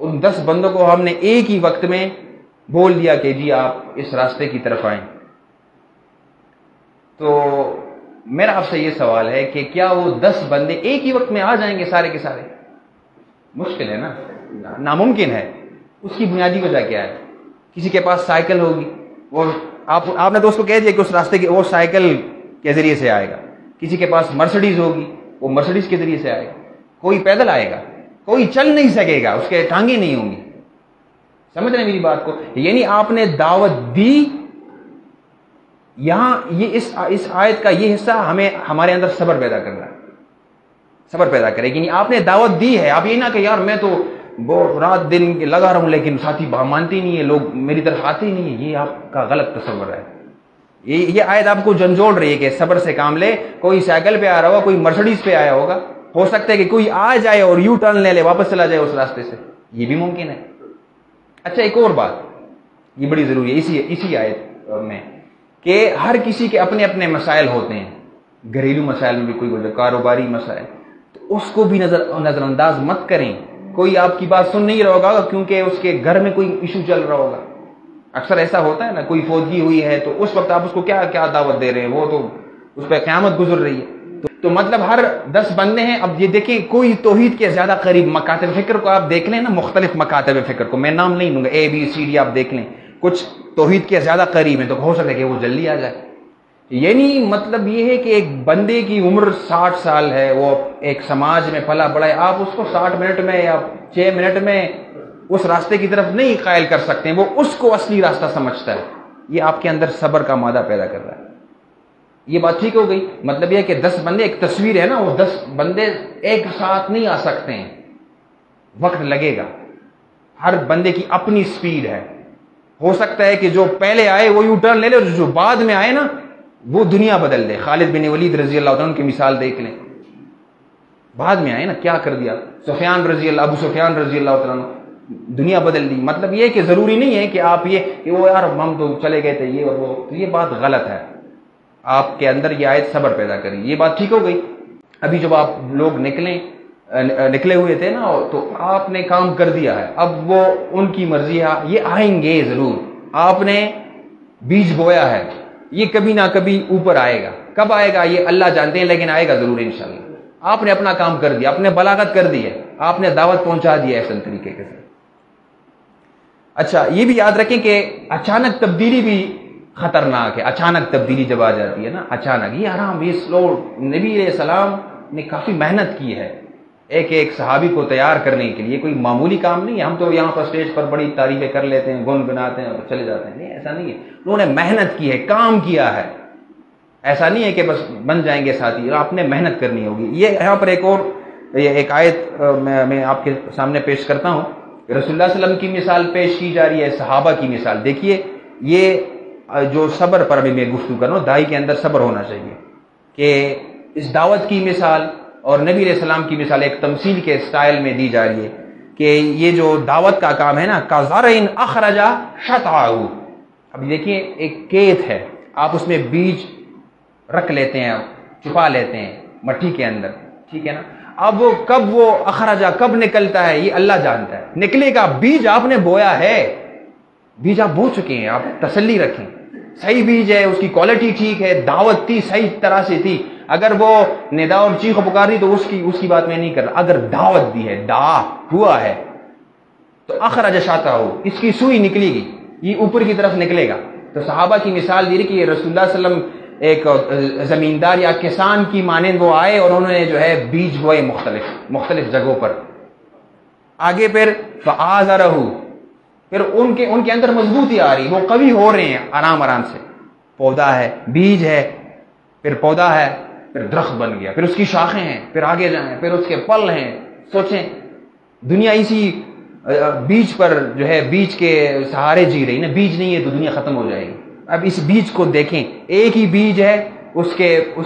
S1: ان 10 بندوں کو ہم نے ایک ہی وقت میں بول دیا کہ جی آپ اس راستے کی طرف آئیں. تو میرا آپ سے یہ سوال ہے کہ کیا وہ 10 بندے ایک ہی وقت میں آ جائیں گے سارے کے سارے؟ مشکل ہے نا، ناممکن ہے. اس کی بنیادی وجہ کیا ہے؟ کسی کے پاس سائیکل ہوگی، وہ آپ نے تو اس کو کہہ دیا کہ اس راستے کے وہ سائیکل کے ذریعے سے آئے گا. کسی کے پاس مرسڈیز ہوگی، وہ مرسڈیز کے ذریعے سے آئے گا. کوئی پیدل آئے گا، کوئی چل نہیں سکے گا، اس کے ٹانگیں نہیں ہوں گی. سمجھ رہے ہیں میری بات کو؟ یعنی آپ نے دعوت دی. یہاں یہ اس آیت کا یہ حصہ ہمارے اندر صبر پیدا کر رہا ہے، صبر پیدا کرے. یعنی آپ نے دعوت دی ہے، آپ یہ نہ کہ یار میں تو وہ رات دن لگا رہا ہوں لیکن ساتھی مانتے ہی نہیں ہے، لوگ میری طرف آتے ہی نہیں ہے، یہ آپ کا غلط تصور ہے. یہ آیت آپ کو جھنجھوڑ رہی ہے کہ صبر سے کام لے. کوئی سائیکل پہ آ رہا ہوگا، کوئی مرسڈیز پہ آیا ہوگا، ہو سکتا ہے کہ کوئی آ جائے اور یو ٹرن لے لے، واپس چلا جائے اس راستے سے، یہ بھی ممکن ہے. اچھا ایک اور بات یہ بڑی ضروری ہے اسی آیت میں، کہ ہر کسی کے اپنے اپنے مسائل ہوتے ہیں. گھریلو مسائل میں بھی کوئی کاروباری مسائل، تو اس کو بھی نظر انداز مت کریں. کوئی آپ کی بات سن نہیں رہا ہوگا کیونکہ اس کے گھر میں کوئی ایشو چل رہا ہوگا. اکثر ایسا ہوتا ہے نا، کوئی فوتگی ہوئی ہے تو اس وقت آپ اس کو کیا دعوت دے رہے ہیں، وہ تو اس پہ قیامت گزر رہی ہے. تو مطلب ہر 10 بندے ہیں. اب یہ دیکھیں کوئی توحید کے زیادہ قریب مکاتب فکر کو آپ دیکھ لیں نا، مختلف مکاتب فکر کو میں نام نہیں لوں گا، ABCD آپ دیکھ لیں، کچھ توحید کے زیادہ قریب ہیں تو ہو سکتا ہے کہ وہ جلدی آ جائے. یعنی مطلب یہ ہے کہ ایک بندے کی عمر 60 سال ہے، وہ ایک سماج میں پلا بڑا ہے، آپ اس کو 60 منٹ میں یا 6 منٹ میں اس راستے کی طرف نہیں قائل کر سکتے ہیں. وہ اس کو اصلی راستہ سمجھتا ہے. یہ آپ کے اندر صبر کا مادہ پیدا کر رہا ہے. یہ بات ٹھیک ہو گئی. مطلب یہ کہ 10 بندے ایک تصویر ہے نا، وہ 10 بندے ایک ساتھ نہیں آ سکتے ہیں، وقت لگے گا. ہر بندے کی اپنی سپیڈ ہے. ہو سکتا ہے کہ جو پہلے آئے وہ یو ٹرن لے لے، اور جو بعد میں آئے نا وہ دنیا بدل دے. خالد بن ولید رضی اللہ عنہ کی مثال دیکھ لیں، بعد میں آئے نا کیا کر دیا. ابو سفیان رضی اللہ عنہ دنیا بدل دی. مطلب یہ کہ ضروری نہیں ہے کہ آپ یہ کہ وہ یار ہم تو چلے گئے تھے یہ اور وہ، تو یہ بات غلط ہے. آپ کے اندر یہ آیت صبر پیدا کری. یہ بات ٹھیک ہو گئی. ابھی جب آپ لوگ نکلے ہوئے تھے نا تو آپ نے کام کر دیا ہے، اب وہ ان کی مرضی ہے، یہ آئیں گے ضرور. آپ نے بیج بویا ہے، یہ کبھی نہ کبھی اوپر آئے گا. کب آئے گا یہ اللہ جانتے ہیں، لیکن آئے گا ضرور انشاءاللہ. آپ نے اپنا کام کر دیا، آپ نے بلاغت کر دی ہے، آپ نے دعوت پہنچا دی ہے احسن طریقے کے ساتھ. اچھا یہ بھی یاد رکھیں کہ اچانک تبدیلی بھی خطرناک ہے. اچانک تبدیلی جب آ جاتی ہے نا، اچانک یہ آرام، یہ سلو. نبی علیہ السلام نے کافی محنت کی ہے ایک صحابی کو تیار کرنے کے لیے. کوئی معمولی کام نہیں ہے. ہم تو یہاں پر اسٹیج پر بڑی تعریفیں کر لیتے ہیں، گنگناتے ہیں اور چلے جاتے ہیں. نہیں، ایسا نہیں ہے. انہوں نے محنت کی ہے، کام کیا ہے. ایسا نہیں ہے کہ بس بن جائیں گے ساتھی، آپ نے محنت کرنی ہوگی. یہ یہاں پر ایک آیت میں آپ کے سامنے پیش کرتا ہوں. رسول اللہ صلی اللہ علیہ وسلم کی مثال پیش کی جا رہی ہے، صحابہ کی مثال. دیکھیے یہ جو صبر پر ابھی میں گفتگو کر رہا ہوں، داعی کے اندر صبر ہونا چاہیے. کہ اس دعوت کی مثال اور نبی علیہ السلام کی مثال ایک تمثیل کے سٹائل میں دی جا رہی ہے کہ یہ جو دعوت کا کام ہے نا، کَزَرْعٍ أَخْرَجَ شَطْأَهُ. اب دیکھیے ایک کھیت ہے، آپ اس میں بیج رکھ لیتے ہیں، چھپا لیتے ہیں مٹی کے اندر، ٹھیک ہے نا. اب کب وہ اخراجہ کب نکلتا ہے یہ اللہ جانتا ہے. نکلے گا. بیج آپ نے بویا ہے، بیج آپ بو چکے ہیں، آپ تسلی رکھیں. صحیح بیج ہے، اس کی کوالٹی ٹھیک ہے، دعوت تھی صحیح طرح سے تھی. اگر وہ ندا اور چیخ و پکار دی تو اس کی بات میں نہیں کر رہا. اگر دعوت دی ہے، دعا ہوا ہے، تو اخرج شاتا ہو، اس کی سوئی نکلے گی، یہ اوپر کی طرف نکلے گا. تو صحابہ کی مثال دی رہی کہ یہ رسول اللہ صلی اللہ علیہ وسلم ایک زمیندار یا کسان کی مانند وہ آئے اور انہوں نے جو ہے بیج بوئے مختلف جگہوں پر. آگے پھر فآزرہ، پھر ان کے اندر مضبوطی آ رہی، وہ قوی ہو رہے ہیں آرام سے. پودا ہے، بیج ہے، پھر پودا ہے، پھر درخت بن گیا، پھر اس کی شاخیں ہیں، پھر آگے جائیں، پھر اس کے پل ہیں. سوچیں دنیا اسی بیج پر جو ہے بیج کے سہارے جی رہی نا. بیج نہیں ہے تو دنیا ختم ہو جائے گی. اب اس بیج کو دیکھیں، ایک ہی بیج ہے، اس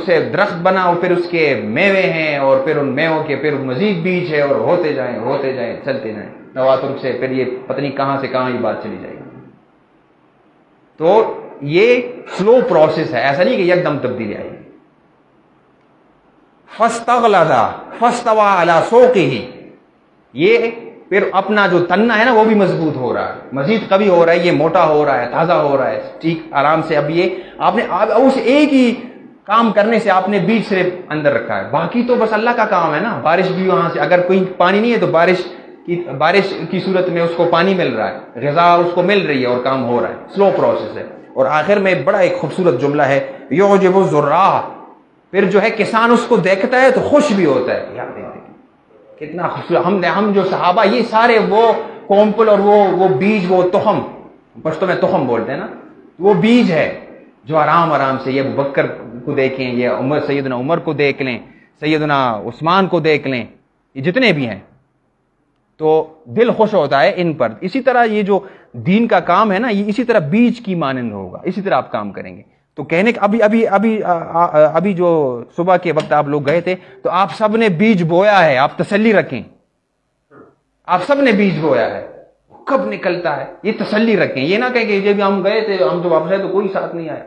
S1: سے درخت بنا اور پھر اس کے میوے ہیں اور پھر ان میووں کے پھر مزید بیج ہے اور ہوتے جائیں چلتے جائیں نواتر سے. پھر یہ پتہ نہیں کہاں سے کہاں یہ بات چلی جائے گی. تو یہ سلو پروسیس ہے، ایسا نہیں کہ یک دم تبدیلی آئے گی. فاستغلظ فاستوى على سوقه، یہ پھر اپنا جو تنہ ہے نا وہ بھی مضبوط ہو رہا ہے، مزید قوی ہو رہا ہے، یہ موٹا ہو رہا ہے، تازہ ہو رہا ہے، ٹھیک آرام سے. اب یہ آپ نے اس ایک ہی کام کرنے سے آپ نے بیج صرف اندر رکھا ہے، باقی تو بس اللہ کا کام ہے نا. بارش بھی وہاں سے، اگر کوئی پانی نہیں ہے تو بارش کی صورت میں اس کو پانی مل رہا ہے، غذا اس کو مل رہی ہے اور کام ہو رہا ہے. سلو پروسیس ہے. اور آخر میں بڑا ایک خوبصورت جملہ ہے، یعجب الزراع، پھر جو ہے کسان اس کو دیکھتا ہے تو خوش بھی ہوتا ہے. یار کتنا خوبصورت. ہم جو صحابہ یہ سارے وہ کومپل اور وہ بیج، وہ تخم، پشتو میں تخم بولتے ہیں نا، وہ بیج ہے جو آرام سے. یہ ابوبکر کو دیکھیں، یہ سیدنا عمر کو دیکھ لیں، سیدنا عثمان کو دیکھ لیں، یہ جتنے بھی ہیں تو دل خوش ہوتا ہے ان پر. اسی طرح یہ جو دین کا کام ہے نا یہ اسی طرح بیج کی مانند ہوگا, اسی طرح آپ کام کریں گے. تو کہنے کہ ابھی جو صبح کے وقت آپ لوگ گئے تھے تو آپ سب نے بیج بویا ہے, آپ تسلی رکھیں, آپ سب نے بیج بویا ہے, کب نکلتا ہے یہ تسلی رکھیں. یہ نہ کہیں کہ جب ہم گئے تھے ہم تو واپس آئے تو کوئی ساتھ نہیں آیا.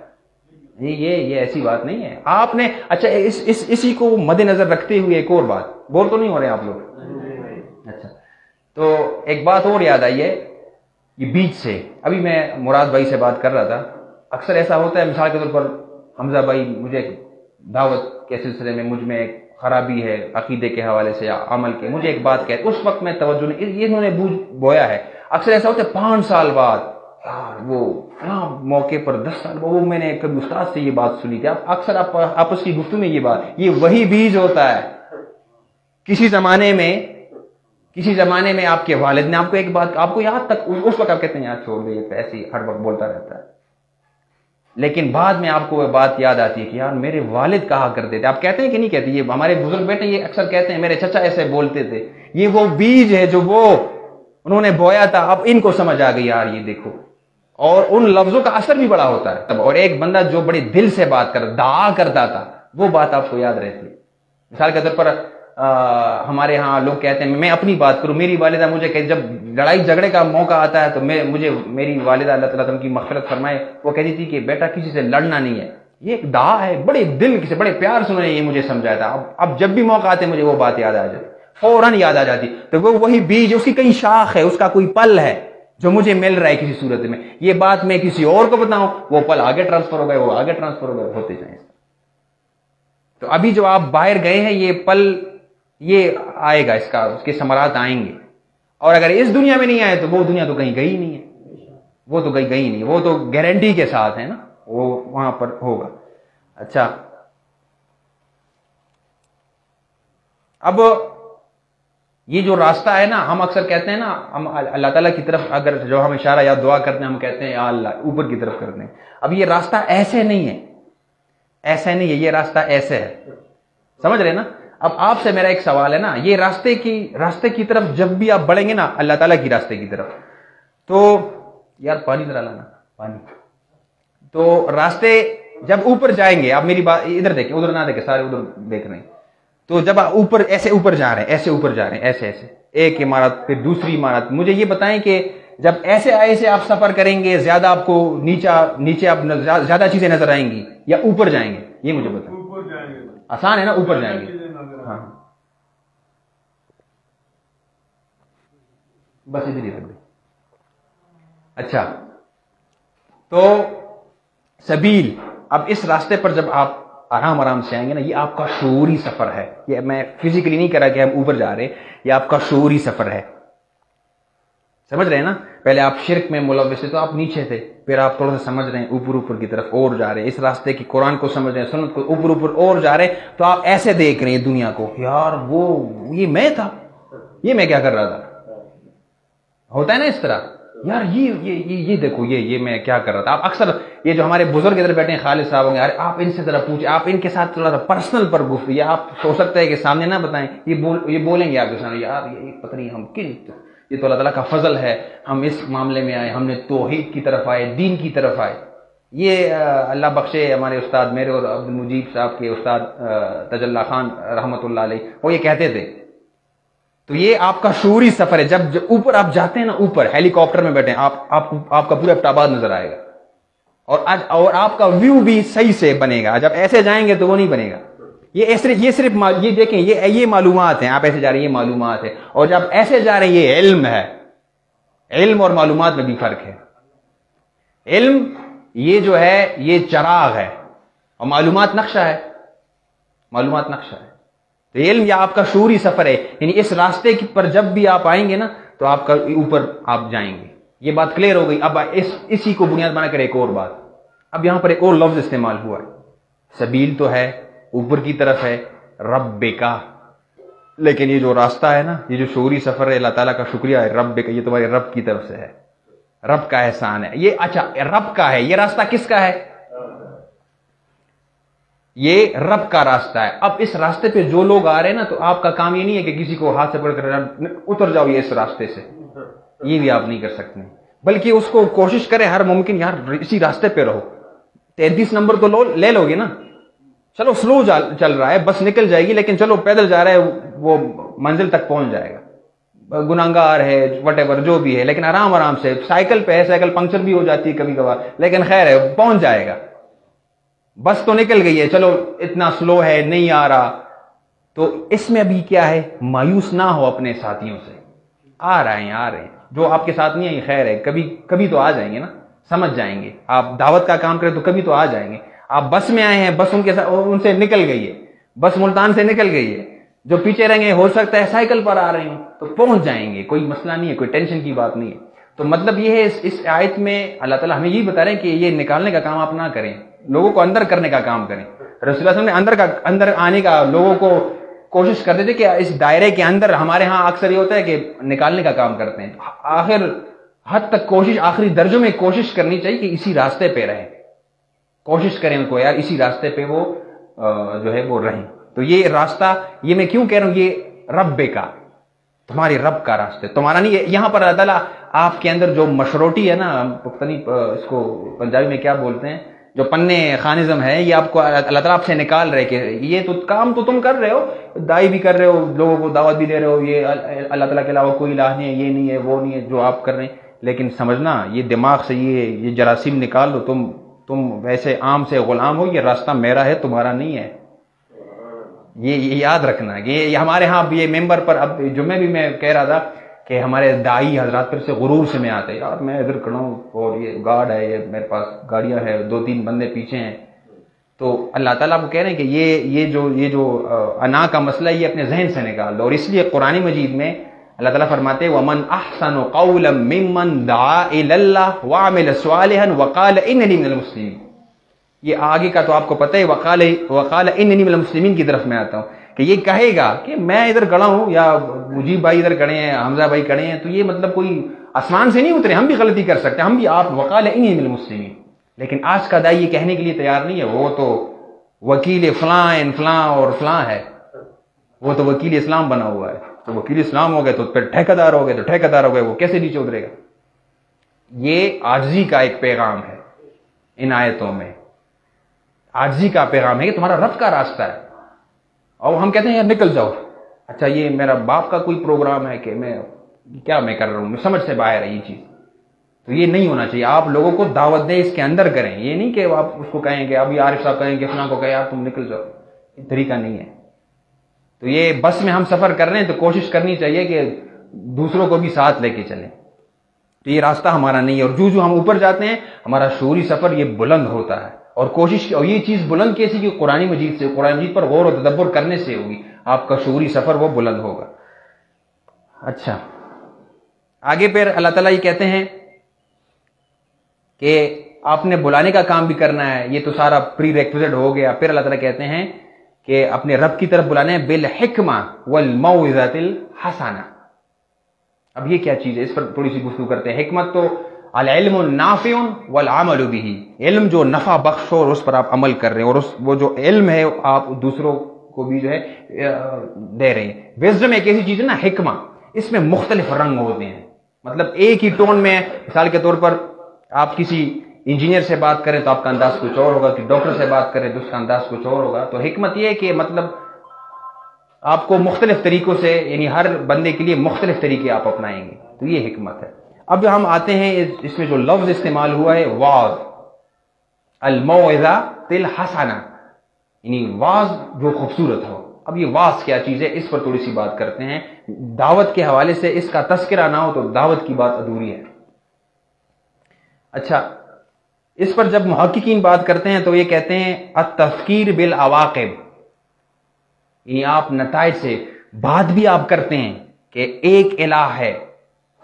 S1: یہ ایسی بات نہیں ہے. آپ نے اچھا اسی کو مد نظر رکھتے ہوئے ایک اور بات, بور تو نہیں ہو رہے آپ لوگ؟ اچھا, تو ایک بات اور یاد آئی ہے یہ بیج سے. ابھی میں مراد بھائی سے بات کر رہا تھا. اکثر ایسا ہوتا ہے, مثال کے طور پر حمزہ بھائی مجھے دعوت کے سلسلے میں مجھ میں ایک خرابی ہے عقیدے کے حوالے سے یا عمل کے, مجھے ایک بات کہتے, اس وقت میں توجہ نہیں, یہ انہوں نے بویا ہے. اکثر ایسا ہوتا ہے 5 سال بعد, یار وہ موقع پر 10 سال وہ میں نے کبھی استاد سے یہ بات سنی تھی. اکثر آپس کی گفتگو میں یہ بات, یہ وہی بیج ہوتا ہے. کسی زمانے میں آپ کے والد نے آپ کو ایک بات, آپ کو یاد تک اس وقت آپ کہتے ہیں یار چھوڑ دے, یہ ایسے ہر وقت بولتا رہتا ہے, لیکن بعد میں آپ کو وہ بات یاد آتی ہے کہ یار میرے والد کہا کرتے تھے. آپ کہتے ہیں کہ نہیں کہتے؟ یہ ہمارے بزرگ بیٹے یہ اکثر کہتے ہیں میرے چچا ایسے بولتے تھے. یہ وہ بیج ہے جو وہ انہوں نے بویا تھا, اب ان کو سمجھ آ گئی یار یہ دیکھو. اور ان لفظوں کا اثر بھی بڑا ہوتا ہے. اور ایک بندہ جو بڑے دل سے بات دعا کرتا تھا وہ بات آپ کو یاد رہتی ہے. مثال کے طور پر ہمارے ہاں لوگ کہتے ہیں, میں اپنی بات کروں, میری والدہ مجھے کہ جب لڑائی جھگڑے کا موقع آتا ہے تو مجھے میری والدہ اللہ تعالیٰ ان کی مغفرت فرمائے, وہ کہتی تھی کہ بیٹا کسی سے لڑنا نہیں ہے, یہ ایک دعا ہے. بڑے دل سے بڑے پیار سے انہوں نے یہ مجھے سمجھایا تھا. اب جب بھی موقع آتے مجھے وہ بات یاد آ جاتی, فوراً یاد آ جاتی. تو وہ وہی بیج, اس کی کہیں شاخ ہے, اس کا کوئی پل ہے جو مجھے مل رہا ہے کسی صورت میں. یہ بات میں کسی اور کو بتاؤں, وہ پل آگے ٹرانسفر ہو گئے, وہ آگے ٹرانسفر ہو گئے, ہوتے جائیں. تو ابھی جو آپ باہر گئے ہیں یہ پل یہ آئے گا, اس کے ثمرات آئیں گے. اور اگر اس دنیا میں نہیں آئے تو وہ دنیا تو کہیں گئی نہیں ہے, وہ تو کہیں گئی نہیں, وہ تو گارنٹی کے ساتھ ہے نا, وہ وہاں پر ہوگا. اچھا, اب یہ جو راستہ ہے نا, ہم اکثر کہتے ہیں نا, ہم اللہ تعالیٰ کی طرف اگر جو ہم اشارہ یا دعا کرتے ہیں ہم کہتے ہیں یا اللہ اوپر کی طرف کرتے ہیں. اب یہ راستہ ایسے نہیں ہے, ایسے نہیں ہے, یہ راستہ ایسے ہے, سمجھ رہے نا. اب آپ سے میرا ایک سوال ہے نا, یہ راستے کی طرف جب بھی آپ بڑھیں گے نا اللہ تعالیٰ کی راستے کی طرف, تو یار پانی ذرا لانا پانی. تو راستے جب اوپر جائیں گے, آپ میری بات ادھر دیکھیں, ادھر نہ دیکھیں, سارے ادھر دیکھ رہے ہیں. تو جب آپ اوپر ایسے اوپر جا رہے ہیں, ایسے اوپر جا رہے ہیں, ایسے ایک عمارت پھر دوسری عمارت, مجھے یہ بتائیں کہ جب ایسے آپ سفر کریں گے زیادہ آپ کو نیچے آپ زیادہ چیزیں نظر آئیں گی یا اوپر جائیں گے؟ یہ مجھے بتائیں. آسان ہے نا, اوپر جائیں گے. ہاں بس ادھر ہی رکھ دیں. اچھا, تو سبیل, اب اس راستے پر جب آپ آرام سے آئیں گے نا, یہ آپ کا شعوری سفر ہے. یہ میں فزیکلی نہیں کہہ رہا کہ ہم اوپر جا رہے, یہ آپ کا شعوری سفر ہے. سمجھ رہے ہیں نا, پہلے آپ شرک میں ملوث تھے تو آپ نیچے تھے, پھر آپ تھوڑا سا سمجھ رہے ہیں اوپر کی طرف اور جا رہے ہیں, اس راستے کی قرآن کو سمجھ رہے ہیں, سنت کو اوپر اور جا رہے ہیں. تو آپ ایسے دیکھ رہے ہیں دنیا کو, یار وہ یہ میں تھا, یہ میں کیا کر رہا تھا. ہوتا ہے نا اس طرح, یار یہ دیکھو یہ میں کیا کر رہا تھا. آپ اکثر یہ جو ہمارے بزرگ ادھر بیٹھے ہیں خالد صاحب ہوں گے, آپ ان سے ذرا پوچھیں, آپ ان کے ساتھ تھوڑا سا پرسنل پر گفتگو, یا آپ ہو سکتا ہے کہ سامنے نہ بتائیں, یہ بولیں گے آپ کے سامنے, یار یہ پتہ نہیں ہم یہ تو اللہ تعالیٰ کا فضل ہے, ہم اس معاملے میں آئے, ہم نے توحید کی طرف آئے, دین کی طرف آئے. یہ اللہ بخشے ہمارے استاد میرے اور عبد المجید صاحب کے استاد تجلی خان رحمۃ اللہ علیہ, وہ یہ کہتے تھے. تو یہ آپ کا شعوری سفر ہے. جب اوپر آپ جاتے ہیں نا, اوپر ہیلی کاپٹر میں بیٹھے ہیں, آپ کا پورا ابٹاباد نظر آئے گا, اور آپ کا ویو بھی صحیح سے بنے گا. جب ایسے جائیں گے تو وہ نہیں بنے گا. یہ صرف یہ دیکھیں, یہ معلومات ہیں, آپ ایسے جا رہے ہیں یہ معلومات ہے, اور جب ایسے جا رہے ہیں یہ علم ہے. علم اور معلومات میں بھی فرق ہے. علم یہ جو ہے یہ چراغ ہے, اور معلومات نقشہ ہے. معلومات نقشہ ہے. تو علم یا آپ کا شعوری سفر ہے, یعنی اس راستے پر جب بھی آپ آئیں گے نا تو آپ کا اوپر آپ جائیں گے. یہ بات کلیئر ہو گئی. اب اسی کو بنیاد بنا کر ایک اور بات, اب یہاں پر ایک اور لفظ استعمال ہوا ہے. سبیل تو ہے, اوپر کی طرف ہے, رب کا, لیکن یہ جو راستہ ہے نا, یہ جو شعوری سفر ہے, اللہ تعالیٰ کا شکریہ ہے, رب کا, یہ تمہارے رب کی طرف سے ہے, رب کا احسان ہے یہ. اچھا, رب کا ہے یہ راستہ, کس کا ہے؟ یہ رب کا راستہ ہے. اب اس راستے پہ جو لوگ آ رہے ہیں نا، تو آپ کا کام یہ نہیں ہے کہ کسی کو ہاتھ سے پکڑ کر اتر جاؤ یہ اس راستے سے، یہ بھی آپ نہیں کر سکتے، بلکہ اس کو کوشش کرے ہر ممکن یار اسی راستے پہ رہو. 33 نمبر تو لے لو گے نا، چلو سلو چل رہا ہے، بس نکل جائے گی، لیکن چلو پیدل جا رہا ہے وہ منزل تک پہنچ جائے گا. گناہگار ہے وٹ ایور جو بھی ہے، لیکن آرام آرام سے. سائیکل پہ ہے، سائیکل پنکچر بھی ہو جاتی ہے کبھی کبھار، لیکن خیر ہے پہنچ جائے گا. بس تو نکل گئی ہے، چلو اتنا سلو ہے نہیں آ رہا. تو اس میں ابھی کیا ہے، مایوس نہ ہو اپنے ساتھیوں سے. آ رہے ہیں جو آپ کے ساتھ نہیں ہے خیر ہے، کبھی تو آ جائیں گے نا، سمجھ جائیں گے. آپ دعوت کا کام کریں تو کبھی تو آ جائیں گے. آپ بس میں آئے ہیں، بس ان سے نکل گئی ہے، بس ملتان سے نکل گئی ہے. جو پیچھے رہیں گے ہو سکتا ہے سائیکل پر آ رہے ہیں تو پہنچ جائیں گے، کوئی مسئلہ نہیں ہے، کوئی ٹینشن کی بات نہیں ہے. تو مطلب یہ ہے اس آیت میں اللہ تعالیٰ ہمیں یہی بتا رہے ہیں کہ یہ نکالنے کا کام آپ نہ کریں، لوگوں کو اندر کرنے کا کام کریں. رسول اللہ صلی اللہ علیہ وسلم نے اندر آنے کا لوگوں کو کوشش کرتے تھے کہ اس دائرے کے اندر. ہمارے ہاں اکثر یہ ہوتا ہے کہ نکالنے کا کام کرتے ہیں. آخر حد تک کوشش، آخری درجوں میں کوشش کرنی چاہیے کہ اسی راستے پہ رہیں. کوشش کریں ان کو یار اسی راستے پہ وہ جو ہے وہ رہیں. تو یہ راستہ، یہ میں کیوں کہہ رہا ہوں، یہ رب کا، تمہارے رب کا راستہ، تمہارا نہیں ہے. یہاں پر اللہ تعالیٰ آپ کے اندر جو مشروطی ہے نا، پتہ نہیں اس کو پنجابی میں کیا بولتے ہیں، جو پنے خانزم ہے، یہ آپ کو اللہ تعالیٰ آپ سے نکال رہے کہ یہ تو کام تو تم کر رہے ہو، دائی بھی کر رہے ہو، لوگوں کو دعوت بھی دے رہے ہو، یہ اللہ تعالیٰ کے علاوہ کوئی الہ نہیں ہے، یہ نہیں ہے وہ نہیں ہے جو آپ کر رہے ہیں. لیکن سمجھنا یہ دماغ سے یہ جراثیم نکال دو. تم ویسے عام سے غلام ہو، یہ راستہ میرا ہے تمہارا نہیں ہے. یہ یاد رکھنا کہ یہ ہمارے ہاں یہ ممبر پر اب جمعے بھی میں کہہ رہا تھا کہ ہمارے دائی حضرات پر سے غرور سے میں آتے یار میں ادھر کھڑا ہوں اور یہ گارڈ ہے، یہ میرے پاس گاڑیاں ہیں، 2-3 بندے پیچھے ہیں. تو اللہ تعالیٰ کو کہہ رہے ہیں کہ یہ جو انا کا مسئلہ یہ اپنے ذہن سے نکال دو. اور اس لیے قرآن مجید میں اللہ تعالیٰ فرماتے ہیں وَمَنْ أَحْسَنُ قَوْلًا مِّمَّنْ دَعَا إِلَى اللَّهِ وَعَمِلَ صَالِحًا وَقَالَ إِنَّنِي مِنَ الْمُسْلِمِينَ. یہ آگے کا تو آپ کو پتہ ہے، وقال اننی من المسلمین کی طرف میں آتا ہوں کہ یہ کہے گا کہ میں ادھر کھڑا ہوں یا مجیب بھائی ادھر کھڑے ہیں، حمزہ بھائی کھڑے ہیں، تو یہ مطلب کوئی آسمان سے نہیں اترے، ہم بھی غلطی کر سکتے ہیں، ہم بھی. آپ وقال اننی من المسلمین. لیکن آج کا دائی یہ کہنے کے لیے تیار نہیں ہے. وہ تو وکیل فلاں اور فلاں ہے، وہ تو وکیل اسلام بنا ہوا ہے. تو وکیل اسلام ہو گئے تو پھر ٹھیکیدار ہو گئے، وہ کیسے نیچے اترے گا؟ یہ عاجزی کا ایک پیغام ہے ان آیتوں میں. عاجزی کا پیغام ہے کہ تمہارا رب کا راستہ ہے. اور ہم کہتے ہیں یار نکل جاؤ. اچھا یہ میرا باپ کا کوئی پروگرام ہے کہ میں کر رہا ہوں، سمجھ سے باہر ہے یہ چیز. تو یہ نہیں ہونا چاہیے. آپ لوگوں کو دعوت دیں، اس کے اندر کریں. یہ نہیں کہ آپ اس کو کہیں کہ ابھی عارف صاحب کہیں کہ فلاں کو کہیں یار تم نکل جاؤ، یہ طریقہ نہیں ہے. تو یہ بس میں ہم سفر کر رہے ہیں تو کوشش کرنی چاہیے کہ دوسروں کو بھی ساتھ لے کے چلیں. تو یہ راستہ ہمارا نہیں ہے. اور جو ہم اوپر جاتے ہیں ہمارا شعوری سفر یہ بلند ہوتا ہے. اور کوشش، اور یہ چیز بلند کیسی کہ قرآن مجید پر غور و تدبر کرنے سے ہوگی. آپ کا شعوری سفر وہ بلند ہوگا. اچھا آگے پھر اللہ تعالیٰ یہ کہتے ہیں کہ آپ نے بلانے کا کام بھی کرنا ہے. یہ تو سارا پری ریکوزٹ ہو گیا. پھر اللہ تعالیٰ کہتے ہیں کہ اپنے رب کی طرف بلانے ہیں بالحکمہ والموعظۃ الحسنہ. اب یہ کیا چیز ہے، اس پر تھوڑی سی گفتگو کرتے ہیں. حکمت تو العلم النافع والعمل به، علم جو نفع بخش ہو اور اس پر آپ عمل کر رہے ہیں، اور وہ جو علم ہے آپ دوسروں کو بھی جو ہے دے رہے ہیں. وزڈم ایک ایسی چیز ہے نا، حکمہ، اس میں مختلف رنگ ہوتے ہیں. مطلب ایک ہی ٹون میں، مثال کے طور پر آپ کسی انجینئر سے بات کریں تو آپ کا انداز کچھ اور ہوگا، کہ ڈاکٹر سے بات کریں تو اس کا انداز کچھ اور ہوگا. تو حکمت یہ ہے کہ مطلب آپ کو مختلف طریقوں سے، یعنی ہر بندے کے لیے مختلف طریقے آپ اپنائیں گے. تو یہ حکمت ہے. اب ہم آتے ہیں اس میں جو لفظ استعمال ہوا ہے واعظ، الموعظۃ الحسنہ، یعنی واعظ جو خوبصورت ہو. اب یہ واعظ کیا چیز ہے، اس پر تھوڑی سی بات کرتے ہیں. دعوت کے حوالے سے اس کا تذکرہ نہ ہو تو دعوت کی بات ادھوری ہے. اچھا اس پر جب محققین بات کرتے ہیں تو یہ کہتے ہیں التفکیر بالعواقب، یعنی آپ نتائج سے بات بھی آپ کرتے ہیں کہ ایک الہ ہے،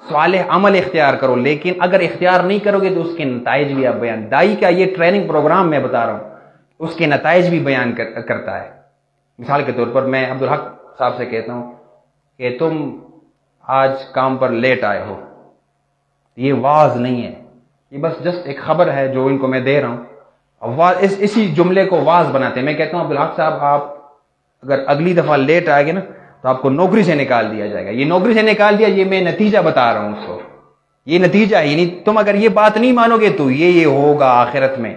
S1: صالح عمل اختیار کرو، لیکن اگر اختیار نہیں کرو گے تو اس کے نتائج بھی آپ بیان. دائی کا یہ ٹریننگ پروگرام میں بتا رہا ہوں، اس کے نتائج بھی بیان کرتا ہے. مثال کے طور پر میں عبدالحق صاحب سے کہتا ہوں کہ تم آج کام پر لیٹ آئے ہو، یہ واعظ نہیں ہے، یہ بس جسٹ ایک خبر ہے جو ان کو میں دے رہا ہوں. اسی جملے کو واز بناتے ہیں. میں کہتا ہوں عبدالحق صاحب آپ اگر اگلی دفعہ لیٹ آئے گے نا تو آپ کو نوکری سے نکال دیا جائے گا. یہ نوکری سے نکال دیا، یہ میں نتیجہ بتا رہا ہوں اس کو، یہ نتیجہ ہے. یعنی تم اگر یہ بات نہیں مانو گے تو یہ ہوگا آخرت میں،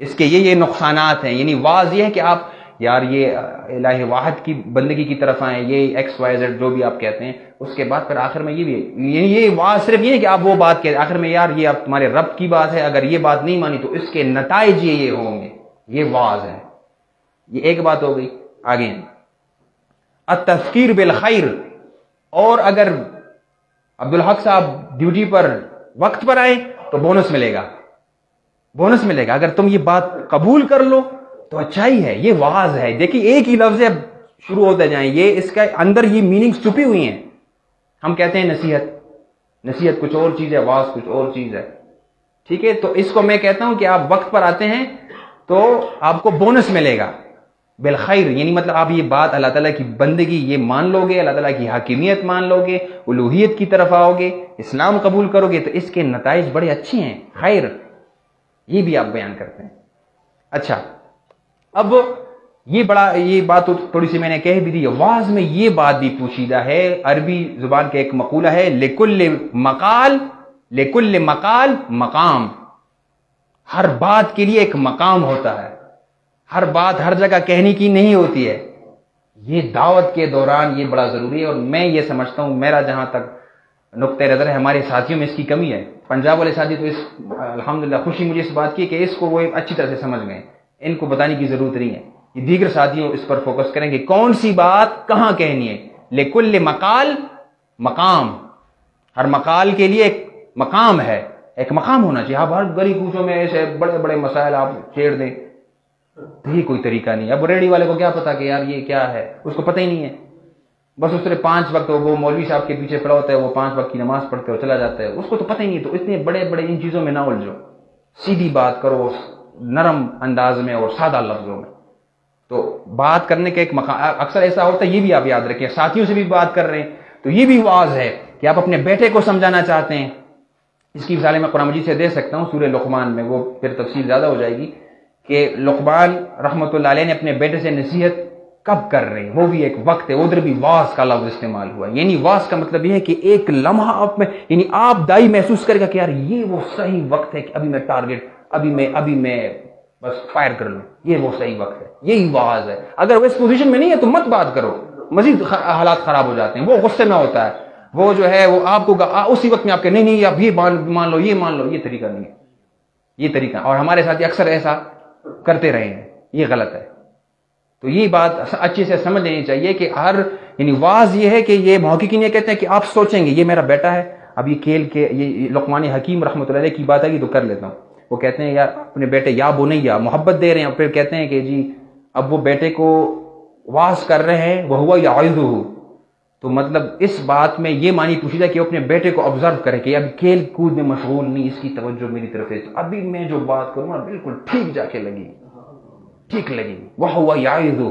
S1: اس کے یہ نقصانات ہیں. یعنی واز یہ ہے کہ آپ یار یہ الہ واحد کی بندگی کی طرف آئیں، یہ ایکس وائی زیڈ جو بھی آپ کہتے ہیں، اس کے بعد پھر آخر میں یہ بھی ہے. یعنی یہ واز صرف یہ ہے کہ آپ وہ بات کہتے آخر میں یار یہ اب تمہارے رب کی بات ہے، اگر یہ بات نہیں مانی تو اس کے نتائج یہ ہوں گے. یہ واز ہے. یہ ایک بات ہو گئی. آگے التذکیر بالخیر. اور اگر عبدالحق صاحب ڈیوٹی پر وقت پر آئے تو بونس ملے گا، بونس ملے گا. اگر تم یہ بات قبول کر لو تو اچھائی ہے. یہ واز ہے. دیکھیے ایک ہی لفظ ہے، شروع ہوتے جائیں. یہ اس کا اندر یہ میننگ چھپی ہوئی ہیں. ہم کہتے ہیں نصیحت، نصیحت کچھ اور چیز ہے، واز کچھ اور چیز ہے. ٹھیک ہے، تو اس کو میں کہتا ہوں کہ آپ وقت پر آتے ہیں تو آپ کو بونس ملے گا بالخیر. یعنی مطلب آپ یہ بات اللہ تعالیٰ کی بندگی یہ مان لو گے، اللہ تعالیٰ کی حاکمیت مان لو گے، الوہیت کی طرف آؤ گے، اسلام قبول کرو گے تو اس کے نتائج بڑے اچھے ہیں. خیر، یہ بھی آپ بیان کرتے ہیں. اچھا، اب یہ بات تھوڑی سی میں نے کہہ بھی دی. واز میں یہ بات بھی پوشیدہ ہے. عربی زبان کا ایک مقولہ ہے لکل مقال مقام. ہر بات کے لیے ایک مقام ہوتا ہے. ہر بات ہر جگہ کہنے کی نہیں ہوتی ہے. یہ دعوت کے دوران یہ بڑا ضروری ہے. اور میں یہ سمجھتا ہوں، میرا جہاں تک نقطۂ نظر ہے، ہمارے ساتھیوں میں اس کی کمی ہے. پنجاب والے ساتھی تو الحمدللہ خوشی مجھے اس بات کی کہ اس کو وہ اچھی طرح سے سمجھ گئے، ان کو بتانے کی ضرورت نہیں ہے. یہ دیگر ساتھیوں اس پر فوکس کریں گے کون سی بات کہاں کہنی ہے. لکل مقال مقام. ہر مقال کے لیے ایک مقام ہے، ایک مقام ہونا چاہیے. آپ ہر گلی کوچوں میں ایسے بڑے بڑے مسائل آپ چھیڑ دیں تو یہ کوئی طریقہ نہیں. اب ریڈی والے کو کیا پتا کہ یار یہ کیا ہے، اس کو پتہ ہی نہیں ہے. بس اس طرح 5 وقت وہ مولوی صاحب کے پیچھے پڑا ہوتا ہے، وہ 5 وقت کی نماز پڑھتے اور چلا جاتا ہے، اس کو تو پتہ ہی نہیں. تو اتنے بڑے بڑے ان چیزوں میں نہ الجھو، سیدھی بات کرو نرم انداز میں اور سادہ لفظوں میں. تو بات کرنے کا ایک مقام اکثر ایسا ہوتا ہے. یہ بھی آپ یاد رکھیں، ساتھیوں سے بھی بات کر رہے ہیں تو یہ بھی واز ہے کہ آپ اپنے بیٹے کو سمجھانا چاہتے ہیں. اس کی مثالیں میں قرآن مجید سے دے سکتا ہوں. سورہ لقمان میں، وہ پھر تفصیل زیادہ ہو جائے گی، کہ لقمان رحمۃ اللہ علیہ نے اپنے بیٹے سے نصیحت کب کر رہے ہیں. وہ بھی ایک وقت ہے، ادھر بھی واز کا لفظ استعمال ہوا. یعنی واز کا مطلب یہ ہے کہ ایک لمحہ آپ میں، یعنی آپ دائی محسوس کرے گا کہ یار یہ وہ صحیح وقت ہے کہ ابھی میں ٹارگٹ، ابھی میں بس فائر کر لوں، یہ وہ صحیح وقت ہے. یہی واز ہے. اگر وہ اس پوزیشن میں نہیں ہے تو مت بات کرو، مزید حالات خراب ہو جاتے ہیں. وہ غصے میں ہوتا ہے، وہ جو ہے وہ آپ کو اسی وقت میں آپ کے نہیں اب یہ مان لو، یہ مان لو. یہ طریقہ نہیں ہے، یہ طریقہ. اور ہمارے ساتھ اکثر ایسا کرتے رہے ہیں، یہ غلط ہے. تو یہ بات اچھے سے سمجھ لینی چاہیے کہ یعنی واز یہ ہے کہ یہ محققین یہ کہتے ہیں کہ آپ سوچیں گے یہ میرا بیٹا ہے. اب یہ کھیل کے یہ لقمان حکیم رحمۃ اللہ علیہ کی بات آئی تو کر لیتا ہوں. وہ کہتے ہیں یار اپنے بیٹے یا بنیا محبت دے رہے ہیں، اور پھر کہتے ہیں کہ جی اب وہ بیٹے کو واز کر رہے ہیں، وہ ہوا یعظہ. تو مطلب اس بات میں یہ معنی پوچھیدہ کہ وہ اپنے بیٹے کو آبزرو کرے کہ اب کھیل کود میں مشغول نہیں، اس کی توجہ میری طرف ہے. ابھی میں جو بات کروں نا بالکل ٹھیک جا کے لگی، ٹھیک لگی. وہ ہوا یعظہ.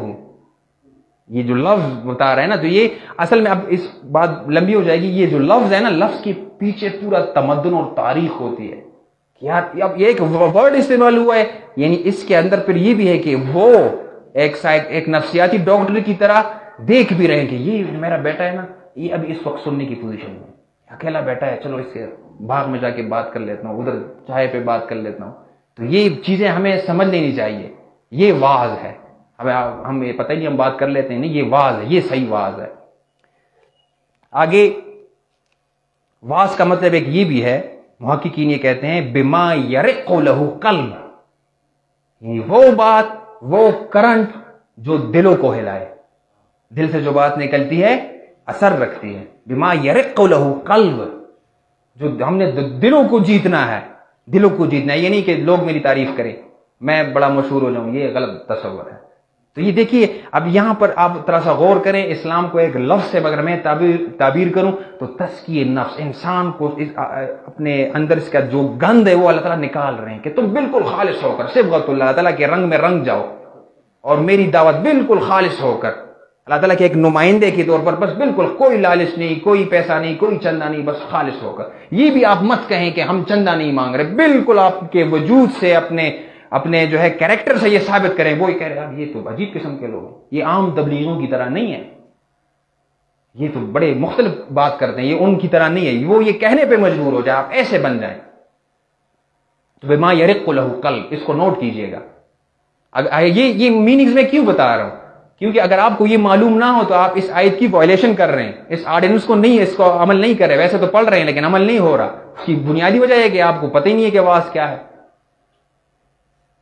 S1: یہ جو لفظ بتا رہے ہیں نا، تو یہ اصل میں اب اس بات لمبی ہو جائے گی. یہ جو لفظ ہے نا، لفظ کے پیچھے پورا تمدن اور تاریخ ہوتی ہے. یار اب یہ ایک ورڈ استعمال ہوا ہے، یعنی اس کے اندر پھر یہ بھی ہے کہ وہ ایک نفسیاتی ڈاکٹر کی طرح دیکھ بھی رہے ہیں کہ یہ میرا بیٹا ہے نا، یہ ابھی اس وقت سننے کی پوزیشن میں، اکیلا بیٹا ہے، چلو اس کے باغ میں جا کے بات کر لیتا ہوں، ادھر چائے پہ بات کر لیتا ہوں. تو یہ چیزیں ہمیں سمجھ لینی چاہیے. یہ واز ہے. ہم یہ پتہ نہیں ہم بات کر لیتے ہیں، نہیں یہ واز ہے، یہ صحیح واز ہے. آگے واز کا مطلب ایک یہ بھی ہے، محققین یہ کہتے ہیں بما یرق لہ قلب. یعنی وہ بات، وہ کرنٹ جو دلوں کو ہلائے، دل سے جو بات نکلتی ہے اثر رکھتی ہے. بما یرق لہ قلب، جو ہم نے دلوں کو جیتنا ہے، دلوں کو جیتنا ہے. یہ نہیں کہ لوگ میری تعریف کریں، میں بڑا مشہور ہو جاؤں، یہ غلط تصور ہے. تو یہ دیکھیے اب یہاں پر آپ تھوڑا سا غور کریں. اسلام کو ایک لفظ سے اگر میں تعبیر کروں تو تزکیہ نفس، انسان کو اپنے اندر اس کا جو گند ہے وہ اللہ تعالیٰ نکال رہے ہیں کہ تم بالکل خالص ہو کر صبغۃ اللہ تعالیٰ کے رنگ میں رنگ جاؤ، اور میری دعوت بالکل خالص ہو کر اللہ تعالیٰ کے ایک نمائندے کے طور پر، بس بالکل کوئی لالچ نہیں، کوئی پیسہ نہیں، کوئی چندہ نہیں، بس خالص ہو کر. یہ بھی آپ مت کہیں کہ ہم چندہ نہیں مانگ رہے، بالکل آپ کے وجود سے، اپنے اپنے جو ہے کیریکٹر سے یہ ثابت کریں، وہ کہہ رہے ہیں یہ تو عجیب قسم کے لوگ ہیں، یہ عام تبلیغوں کی طرح نہیں ہے، یہ تو بڑے مختلف بات کرتے ہیں، یہ ان کی طرح نہیں ہے، وہ یہ کہنے پہ مجبور ہو جائے آپ ایسے بن جائیں۔ تو بما یرق لہ قلب، اس کو نوٹ کیجئے گا۔ یہ میننگز میں کیوں بتا رہا ہوں؟ کیونکہ اگر آپ کو یہ معلوم نہ ہو تو آپ اس آیت کی وائلیشن کر رہے ہیں، اس آرڈیننس کو نہیں، اس کو عمل نہیں کر رہے، ویسے تو پڑھ رہے ہیں لیکن عمل نہیں ہو رہا۔ اس کی بنیادی وجہ ہے کہ آپ کو پتہ ہی نہیں ہے کہ آواز کیا ہے۔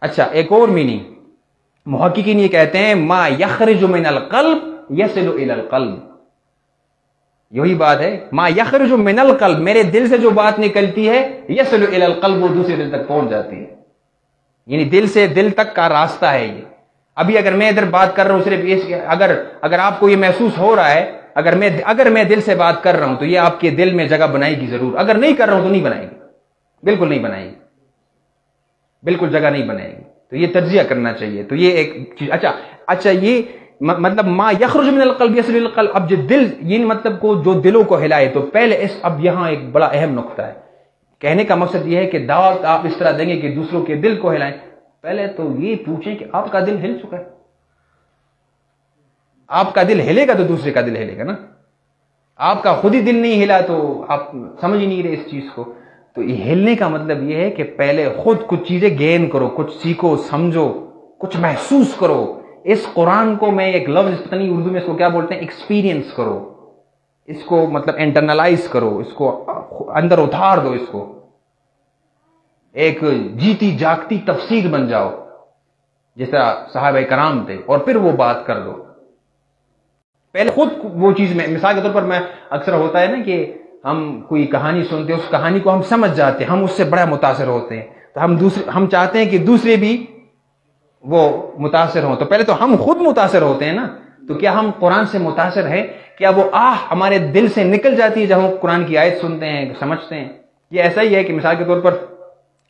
S1: اچھا، ایک اور میننگ محققین یہ کہتے ہیں ما یخرج من القلب یصل الی القلب، یہی بات ہے، ما یخرج من القلب، میرے دل سے جو بات نکلتی ہے، یصل الی القلب، وہ دوسرے دل تک پہنچ جاتی ہے، یعنی دل سے دل تک کا راستہ ہے یہ۔ ابھی اگر میں ادھر بات کر رہا ہوں، صرف اگر آپ کو یہ محسوس ہو رہا ہے، اگر میں دل سے بات کر رہا ہوں تو یہ آپ کے دل میں جگہ بنائے گی ضرور، اگر نہیں کر رہا ہوں تو نہیں بنائے گی، بالکل نہیں بنائے گی، بالکل جگہ نہیں بنائے گی۔ تو یہ تجزیہ کرنا چاہیے۔ تو یہ ایک چیز۔ اچھا یہ مطلب ما یخرج من القلب یصل الی القلب، اب جو دل، یہ مطلب کو جو دلوں کو ہلائے، تو پہلے اب یہاں ایک بڑا اہم نقطہ ہے، کہنے کا مقصد یہ ہے کہ دعوت آپ اس طرح دیں گے کہ دوسروں کے دل کو ہلائیں، پہلے تو یہ پوچھیں کہ آپ کا دل ہل چکا ہے؟ آپ کا دل ہلے گا تو دوسرے کا دل ہلے گا نا، آپ کا خود ہی دل نہیں ہلا تو آپ سمجھ ہی نہیں رہے اس چیز کو۔ تو یہ ہلنے کا مطلب یہ ہے کہ پہلے خود کچھ چیزیں گین کرو، کچھ سیکھو، سمجھو، کچھ محسوس کرو۔ اس قرآن کو میں ایک لفظ پتہ نہیں اردو میں اس کو کیا بولتے ہیں، ایکسپیرینس کرو، اس کو مطلب انٹرنلائز کرو، اس کو اندر اتار دو، اس کو ایک جیتی جاگتی تفسیر بن جاؤ جس طرح صحابہ کرام تھے، اور پھر وہ بات کر دو۔ پہلے خود وہ چیز میں، مثال کے طور پر میں اکثر ہوتا ہے نا کہ ہم کوئی کہانی سنتے ہیں، اس کہانی کو ہم سمجھ جاتے ہیں، ہم اس سے بڑا متاثر ہوتے ہیں، تو ہم چاہتے ہیں کہ دوسرے بھی وہ متاثر ہوں، تو پہلے تو ہم خود متاثر ہوتے ہیں نا۔ تو کیا ہم قرآن سے متاثر ہیں؟ کیا وہ ہمارے دل سے نکل جاتی ہے جب ہم قرآن کی آیت سنتے ہیں، سمجھتے ہیں؟ یہ ایسا ہی ہے کہ مثال کے طور پر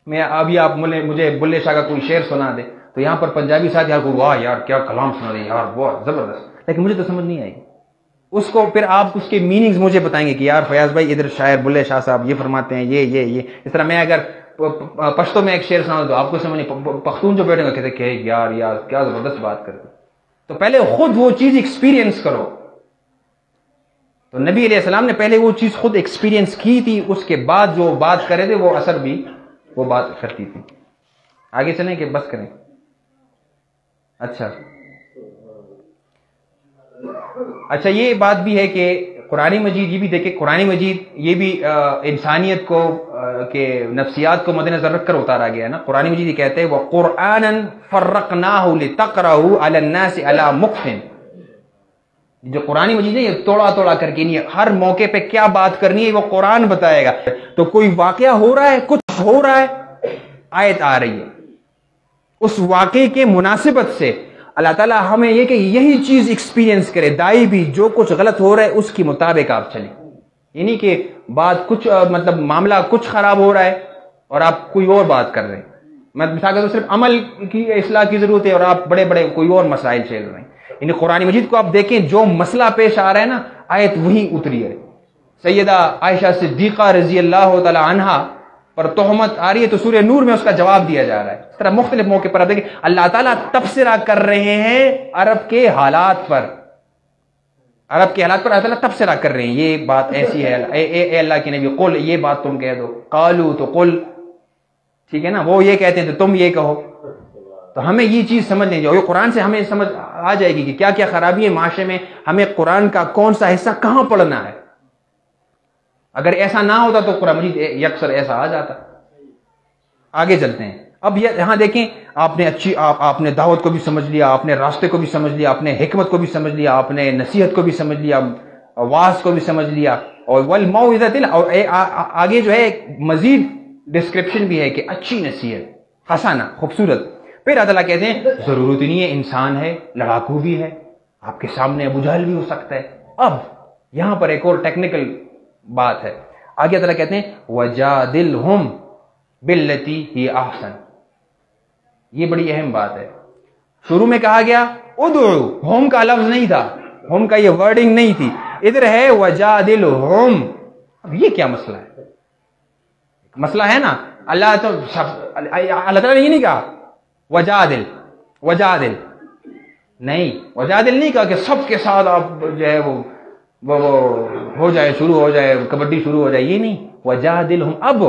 S1: میں ابھی آپ مجھے بلے شاہ کا کوئی شعر سنا دے تو یہاں پر پنجابی ساتھ یار کو واہ یار کیا کلام سنا دے یار، بہت زبردست، لیکن مجھے تو سمجھ نہیں آئی اس کو۔ پھر آپ اس کے میننگز مجھے بتائیں گے کہ یار فیاض بھائی ادھر شاعر بلے شاہ صاحب یہ فرماتے ہیں، یہ اس طرح میں اگر پشتو میں ایک شعر سنا تو آپ کو سمجھ نہیں، پختون جو بیٹھے گا کہتے کہ یار کیا زبردست بات کرتے۔ تو پہلے خود وہ چیز ایکسپیرینس کرو۔ تو نبی علیہ السلام نے پہلے وہ چیز خود ایکسپیرینس کی تھی، اس کے بعد جو بات کرے تھے وہ اثر بھی وہ بات کرتی تھی۔ آگے چلیں کہ بس کریں؟ اچھا یہ بات بھی ہے کہ قرآن مجید، یہ بھی دیکھیں قرآن مجید یہ بھی انسانیت کو کہ نفسیات کو مد نظر رکھ کر اتارا گیا ہے نا۔ قرآن مجید یہ کہتے ہیں وَقُرْآنًا فَرَّقْنَاهُ لِتَقْرَأَهُ عَلَى النَّاسِ عَلَى مُقْتٍ، جو قرآن مجید ہے یہ توڑا کر کے نہیں، ہر موقع پہ کیا بات کرنی ہے وہ قرآن بتائے گا۔ تو کوئی واقعہ ہو رہا ہے، کچھ ہو رہا ہے، آیت آ رہی ہے، اس واقعے کے مناسبت سے اللہ تعالیٰ ہمیں یہ کہ یہی چیز ایکسپیرینس کرے، دائی بھی جو کچھ غلط ہو رہا ہے اس کی مطابق آپ چلیں، یعنی کہ بات کچھ مطلب معاملہ کچھ خراب ہو رہا ہے اور آپ کوئی اور بات کر رہے ہیں، میں مثال کے طور پر صرف عمل کی اصلاح کی ضرورت ہے اور آپ بڑے کوئی اور مسائل چھیڑ رہے ہیں۔ یعنی قرآن مجید کو آپ دیکھیں، جو مسئلہ پیش آ رہا ہے نا آیت وہی اتری ہے۔ سیدہ عائشہ صدیقہ رضی اللہ تعالی عنہا پر تہمت آ رہی ہے تو سورہ نور میں اس کا جواب دیا جا رہا ہے۔ اس طرح مختلف موقع پر آپ دیکھیں اللہ تعالیٰ تبصرہ کر رہے ہیں عرب کے حالات پر، اللہ تعالیٰ تبصرہ کر رہے ہیں، یہ بات ایسی ہے، اے اللہ کے نبی قل، یہ بات تم کہہ دو، قالو تو قل، ٹھیک ہے نا، وہ یہ کہتے ہیں تو تم یہ کہو۔ تو ہمیں یہ چیز سمجھ نہیں جائے، قرآن سے ہمیں سمجھ آ جائے گی کہ کیا کیا خرابی ہے معاشرے میں، ہمیں قرآن کا کون سا حصہ کہاں پڑھنا ہے۔ اگر ایسا نہ ہوتا تو قرآن مجید یکسر ایسا آ جاتا۔ آگے چلتے ہیں۔ اب یہاں دیکھیں، آپ نے دعوت کو بھی سمجھ لیا، آپ نے راستے کو بھی سمجھ لیا، آپ نے حکمت کو بھی سمجھ لیا، آپ نے نصیحت کو بھی سمجھ لیا، واعظ کو بھی سمجھ لیا، اور والموعظۃ، اور آگے جو ہے ایک مزید ڈسکرپشن بھی ہے کہ اچھی نصیحت، حسنہ، خوبصورت۔ پھر اللہ تعالیٰ کہتے ہیں ضرورت نہیں ہے، انسان ہے، لڑاکو بھی ہے، آپ کے سامنے ابو جہل بھی ہو سکتا ہے۔ اب یہاں پر ایک اور ٹیکنیکل بات ہے، آگے اللہ کہتے ہیں وَجَادِلْهُمْ بِالَّتِي هِيَ أَحْسَنُ، یہ بڑی اہم بات ہے۔ شروع میں کہا گیا ادعو، ہوم کا لفظ نہیں تھا، ہوم کا یہ ورڈنگ نہیں تھی، ادھر ہے وَجَادِلْهُمْ۔ اب یہ کیا مسئلہ ہے؟ مسئلہ ہے نا، اللہ تعالیٰ نے یہ نہیں کہا وجادل وجادل نہیں، وجادل نہیں کہا کہ سب کے ساتھ آپ جو ہے وہ ہو جائے، شروع ہو جائے، کبڈی شروع ہو جائے، یہ نہیں، وجادلہم۔ اب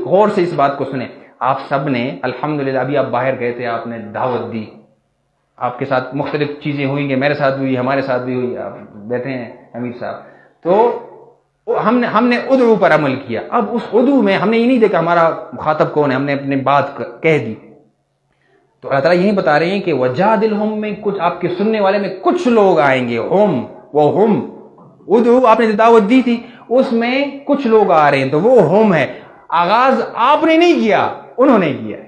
S1: غور سے اس بات کو سنیں، آپ سب نے الحمدللہ، ابھی آپ باہر گئے تھے، آپ نے دعوت دی، آپ کے ساتھ مختلف چیزیں ہوئیں گے، میرے ساتھ بھی ہوئی، ہمارے ساتھ بھی ہوئی، آپ بیٹھے ہیں امیر صاحب، تو ہم نے ادعو پر عمل کیا۔ اب اس ادعو میں ہم نے یہ نہیں دیکھا ہمارا مخاطب کون ہے، ہم نے اپنی بات کہہ دی، تو اللہ تعالیٰ یہی بتا رہے ہیں کہ وجادلہم میں کچھ آپ کے سننے والے میں کچھ لوگ آئیں گے، ہم ادعو آپ نے دعوت دی تھی، اس میں کچھ لوگ آ رہے ہیں، تو وہ ہم ہے، آغاز آپ نے نہیں کیا، انہوں نے کیا ہے،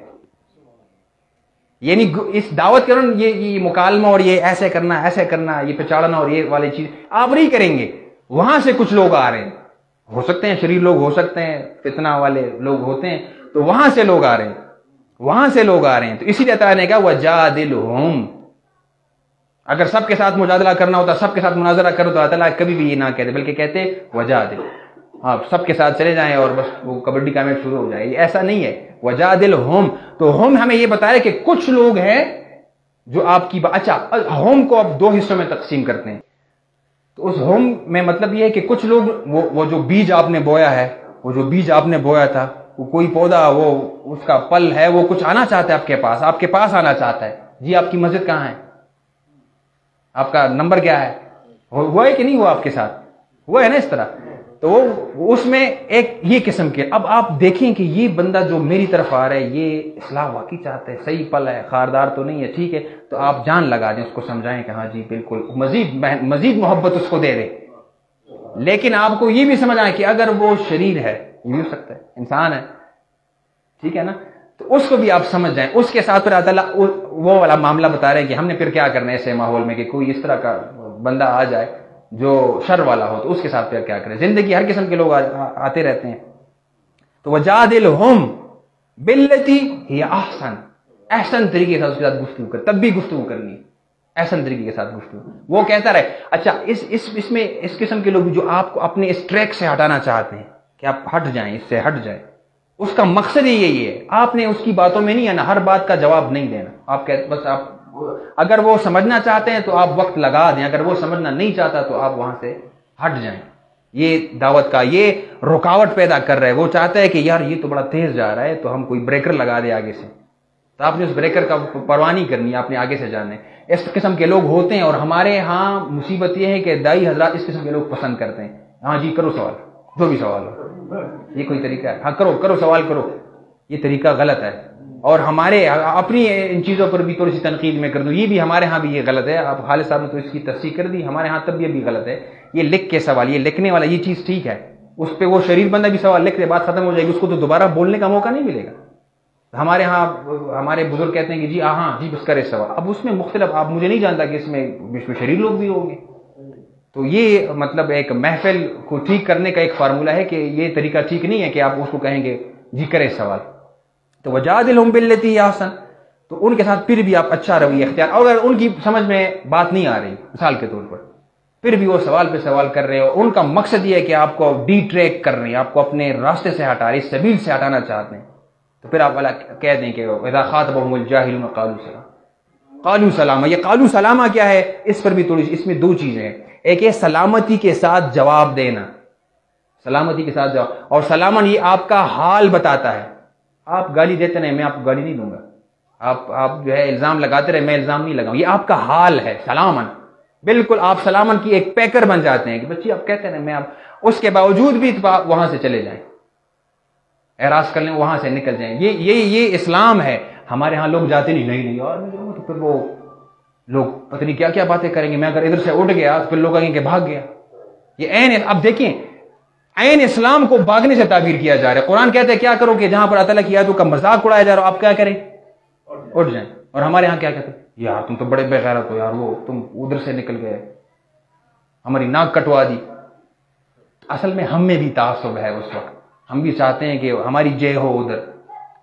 S1: یعنی اس دعوت کے دوران یہ مکالمہ اور یہ ایسے کرنا، یہ پچاڑنا اور یہ والی چیز آپ نہیں کریں گے، وہاں سے کچھ لوگ آ رہے ہیں، ہو سکتے ہیں شریر لوگ، ہو سکتے ہیں فتنہ والے لوگ ہوتے ہیں، تو وہاں سے لوگ آ رہے ہیں، تو اسی لیے تعالیٰ نے کہا وجادلہم۔ اگر سب کے ساتھ مجادلہ کرنا ہوتا، سب کے ساتھ مناظرہ کرو، تو اللہ تعالیٰ کبھی بھی یہ نہ کہتے، بلکہ کہتے وجادل، آپ سب کے ساتھ چلے جائیں اور بس وہ کبڈی کا میچ شروع ہو جائے، یہ ایسا نہیں ہے، وجادلہم۔ تو ہم ہمیں یہ بتایا کہ کچھ لوگ ہیں جو آپ کی اچھا، ہم کو اب دو حصوں میں تقسیم کرتے ہیں، تو اس ہم میں مطلب یہ ہے کہ کچھ لوگ وہ جو بیج آپ نے بویا ہے، وہ جو بیج آپ نے بویا تھا، وہ کوئی پودا، وہ اس کا پل ہے، وہ کچھ آنا چاہتا ہے آپ کے پاس آنا چاہتا ہے، جی آپ کی مسجد کہاں ہے، آپ کا نمبر کیا ہے، ہوا ہے کہ نہیں ہوا آپ کے ساتھ، ہوا ہے نا اس طرح، تو وہ اس میں ایک یہ قسم کے، اب آپ دیکھیں کہ یہ بندہ جو میری طرف آ رہا ہے یہ اصلاح واقعی چاہتا ہے، صحیح پل ہے، خاردار تو نہیں ہے، ٹھیک ہے، تو آپ جان لگا دیں، اس کو سمجھائیں کہ ہاں جی بالکل، مزید محبت اس کو دے دیں، لیکن آپ کو یہ بھی سمجھ آئے کہ اگر وہ شریر ہے، یہ بھی ہو سکتا ہے انسان ہے، ٹھیک ہے نا، تو اس کو بھی آپ سمجھ جائیں، اس کے ساتھ پھر اللہ تعالیٰ وہ والا معاملہ بتا رہے ہیں کہ ہم نے پھر کیا کرنا ہے ایسے ماحول میں کہ کوئی اس طرح کا بندہ آ جائے جو شر والا ہو، تو اس کے ساتھ پھر کیا کریں، زندگی ہر قسم کے لوگ آتے رہتے ہیں، تو وجادلہم باللتی ہی احسن طریقے سے اس کے ساتھ گفتگو کر، تب بھی گفتگو کرنی احسن طریقے کے ساتھ گفتگو، وہ کہتا رہے، اچھا اس میں اس قسم کے لوگ جو آپ کو اپنے اس ٹریک سے ہٹانا چاہتے ہیں کہ آپ ہٹ جائیں، اس سے ہٹ جائیں، اس کا مقصد ہی یہی ہے، آپ نے اس کی باتوں میں نہیں آنا، ہر بات کا جواب نہیں دینا، آپ کہتے بس آپ اگر وہ سمجھنا چاہتے ہیں تو آپ وقت لگا دیں، اگر وہ سمجھنا نہیں چاہتا تو آپ وہاں سے ہٹ جائیں، یہ دعوت کا یہ رکاوٹ پیدا کر رہا ہے، وہ چاہتا ہے کہ یار یہ تو بڑا تیز جا رہا ہے تو ہم کوئی بریکر لگا دیں آگے سے، تو آپ نے اس بریکر کا پرواہ نہیں کرنی، آپ نے آگے سے جانا ہے، اس قسم کے لوگ ہوتے ہیں، اور ہمارے ہاں مصیبت یہ ہے کہ دائی حضرات اس قسم کے لوگ پسند کرتے ہیں، ہاں جی کرو سوال، جو بھی سوال ہو، یہ کوئی طریقہ ہے، ہاں کرو سوال کرو، یہ طریقہ غلط ہے، اور ہمارے اپنی ان چیزوں پر بھی تھوڑی سی تنقید میں کر دوں، یہ بھی ہمارے ہاں بھی یہ غلط ہے، آپ خالد صاحب نے تو اس کی تصحیح کر دی، ہمارے ہاں تب بھی ابھی غلط ہے، یہ لکھ کے سوال، یہ لکھنے والا یہ چیز ٹھیک ہے، اس پہ وہ شریر بندہ بھی سوال لکھ دے، بات ختم ہو جائے گی، اس کو تو دوبارہ بولنے کا موقع نہیں ملے گا، ہمارے ہاں ہمارے بزرگ کہتے ہیں کہ جی ہاں جی بس کرے سوال، اب اس میں مختلف، آپ مجھے نہیں جانتا کہ اس میں شریر لوگ بھی ہوں گے، تو یہ مطلب ایک محفل کو ٹھیک کرنے کا ایک فارمولہ ہے کہ یہ طریقہ ٹھیک نہیں ہے کہ آپ اس کو کہیں گے جی کرے سوال، تو وجادلہم باللتی ہی احسن، تو ان کے ساتھ پھر بھی آپ اچھا رویہ اختیار، اگر ان کی سمجھ میں بات نہیں آ رہی مثال کے طور پر، پھر بھی وہ سوال پہ سوال کر رہے ہو، ان کا مقصد یہ ہے کہ آپ کو ڈی ٹریک کر رہے ہیں، آپ کو اپنے راستے سے ہٹا رہے، سبیل سے ہٹانا چاہتے ہیں، تو پھر آپ کہہ دیں کہ اذا خاطبهم الجاہلون قالوا سلاما، یہ قالوا سلاما کیا ہے، اس پر بھی تھوڑی، اس میں دو چیزیں ہیں، ایک یہ سلامتی کے ساتھ جواب دینا، سلامتی کے ساتھ جواب، اور سلامن یہ آپ کا حال بتاتا ہے، آپ گالی دیتے رہے میں آپ کو گالی نہیں دوں گا، آپ جو ہے الزام لگاتے رہے میں الزام نہیں لگاؤں، یہ آپ کا حال ہے، سلامن، بالکل آپ سلامن کی ایک پیکر بن جاتے ہیں کہ بچی آپ کہتے ہیں میں آپ، اس کے باوجود بھی وہاں سے چلے جائیں، اعراض کر لیں وہاں سے نکل جائیں، یہ اسلام ہے، ہمارے ہاں لوگ جاتے نہیں یار تو پھر وہ لوگ پتہ نہیں کیا کیا باتیں کریں گے، میں اگر ادھر سے اٹھ گیا تو پھر لوگ کہیں گے کہ بھاگ گیا، یہ عین، اب دیکھیں عین اسلام کو بھاگنے سے تعبیر کیا جا رہا ہے، قرآن کہتے ہیں کیا کرو کہ جہاں پر اللہ تعالیٰ کی آیتوں کا مذاق اڑایا جا رہا ہو آپ کیا کریں، اٹھ جائیں، اور ہمارے ہاں کیا کہتے ہیں یار تم تو بڑے بے غیرت ہو یار، وہ تم ادھر سے نکل گئے، ہماری ناک کٹوا دی، اصل میں ہم میں بھی تعصب ہے، اس وقت ہم بھی چاہتے ہیں کہ ہماری جے ہو ادھر،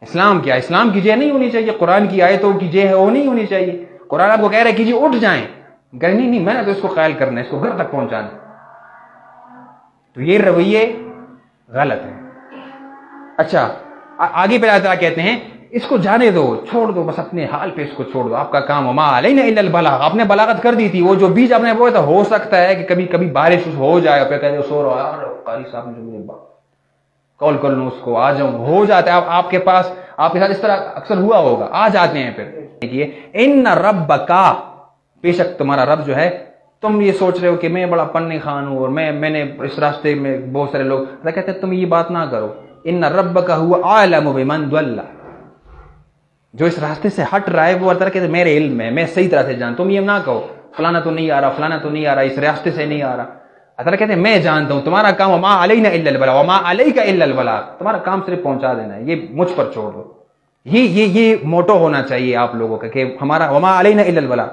S1: اسلام کیا، اسلام کی جے نہیں ہونی چاہیے، قرآن کی آیتوں کی جے ہے وہ نہیں ہونی چاہیے، قرآن آپ کو کہہ رہا ہے کہ جی اٹھ جائیں، کہ نہیں میں نے تو اس کو قائل کرنا ہے، اس کو گھر تک پہنچانا، تو یہ رویے غلط ہیں۔ اچھا آگے پہ اللہ تعالیٰ کہتے ہیں اس کو جانے دو، چھوڑ دو، بس اپنے حال پہ اس کو چھوڑ دو، آپ کا کام وما علینا الا البلاغ، آپ نے بلاغت کر دی تھی، وہ جو بیج آپ نے بویا تھا، ہو سکتا ہے کہ کبھی کبھی بارش ہو جائے، پھر کہتے سو رہا یار قاری صاحب نے مجھے کال کر لوں اس کو، آ جاؤں، ہو جاتا ہے آپ کے پاس، آپ کے ساتھ اس طرح اکثر ہوا ہوگا، آ جاتے ہیں. پھر دیکھیے ان ربک، بے شک تمہارا رب جو ہے، تم یہ سوچ رہے ہو کہ میں بڑا پنی خان ہوں اور میں نے اس راستے میں بہت سارے لوگ کہتے ہیں تم یہ بات نہ کرو، ان ربک هو اعلم بمن ضل، جو اس راستے سے ہٹ رہا ہے وہ اللہ کہتے ہیں میرے علم میں، میں صحیح طرح سے جانتا ہوں. تم یہ نہ کہو فلانا تو نہیں آ رہا، فلانا تو نہیں آ رہا، اس راستے سے نہیں آ رہا. اللہ کہتے ہیں میں جانتا ہوں، تمہارا کام وما علینا الا البلاغ وما علیک الا البلاغ، تمہارا کام صرف پہنچا دینا ہے، یہ مجھ پر چھوڑ دو. یہ موٹو ہونا چاہیے آپ لوگوں کا کہ ہمارا وما علینا الا البلاغ،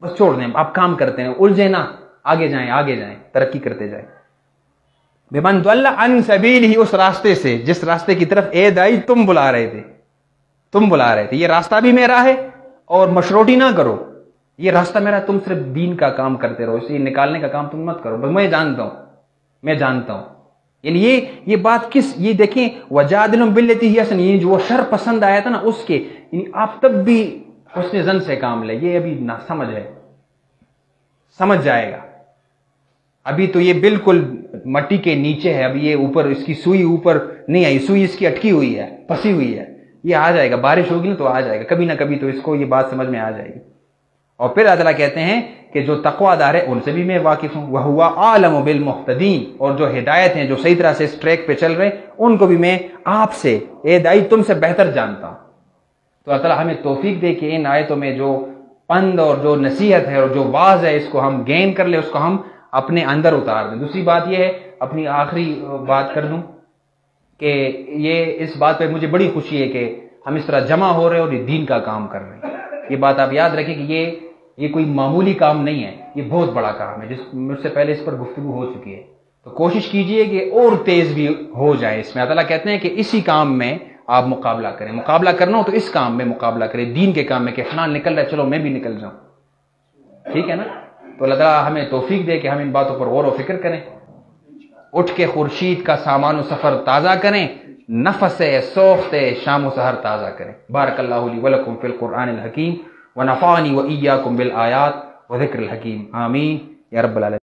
S1: بس چھوڑ دیں، آپ کام کرتے ہیں، الجھے نہ، آگے جائیں، ترقی کرتے جائیں. بمن ضل عن سبیلہ، اس راستے سے جس راستے کی طرف اے دائی تم بلا رہے تھے، یہ راستہ بھی میرا ہے اور مشروطی نہ کرو، یہ راستہ میرا، تم صرف دین کا کام کرتے رہو، اسے نکالنے کا کام تم مت کرو، بس میں جانتا ہوں. یعنی یہ بات یہ دیکھیں وجادلہم باللتی ہی احسن، یہ جو وہ شر پسند آیا تھا نا اس کے، یعنی آپ تب بھی حسن ظن سے کام لیں، یہ ابھی نہ سمجھ جائے گا، ابھی تو یہ بالکل مٹی کے نیچے ہے، ابھی یہ اوپر اس کی سوئی اوپر نہیں آئی، سوئی اس کی اٹکی ہوئی ہے، پھنسی ہوئی ہے، یہ آ جائے گا، بارش ہوگی نا تو آ جائے گا، کبھی نہ کبھی تو اس کو یہ بات سمجھ میں آ جائے گی. اور پھر اللہ تعالیٰ کہتے ہیں کہ جو تقوی دار ہے ان سے بھی میں واقف ہوں، وَهُوَ أَعْلَمُ بِالْمُهْتَدِينَ، اور جو ہدایت ہیں، جو صحیح طرح سے اس ٹریک پہ چل رہے ہیں، ان کو بھی میں آپ سے، اے دائی تم سے بہتر جانتا ہوں. تو اللہ تعالیٰ ہمیں توفیق دے کہ ان آیتوں میں جو پند اور جو نصیحت ہے اور جو واعظ ہے، اس کو ہم گین کر لیں، اس کو ہم اپنے اندر اتار دیں. دوسری بات یہ ہے، اپنی آخری بات کر دوں کہ اس بات پہ مجھے بڑی خوشی ہے کہ ہم اس طرح جمع ہو رہے ہیں اور یہ دین کا کام کر رہے ہیں. یہ بات آپ یاد رکھیں کہ یہ کوئی معمولی کام نہیں ہے، یہ بہت بڑا کام ہے، جس مجھ سے پہلے اس پر گفتگو ہو چکی ہے. تو کوشش کیجئے کہ اور تیز بھی ہو جائے اس میں. اللہ تعالیٰ کہتے ہیں کہ اسی کام میں آپ مقابلہ کریں، مقابلہ کرنا ہو تو اس کام میں مقابلہ کریں، دین کے کام میں، کہ فلان نکل رہا ہے چلو میں بھی نکل جاؤں، ٹھیک ہے نا. تو اللہ تعالیٰ ہمیں توفیق دے کہ ہم ان باتوں پر غور و فکر کریں، اٹھ کے خورشید کا سامان و سفر تازہ کریں، نفس سوخت شام و سحر تازہ کریں. بارک اللہ لی ولکم فی القرآن الحکیم ونفعنی وإیاکم بالآیات وذکر الحکیم، آمین یا رب العالمین.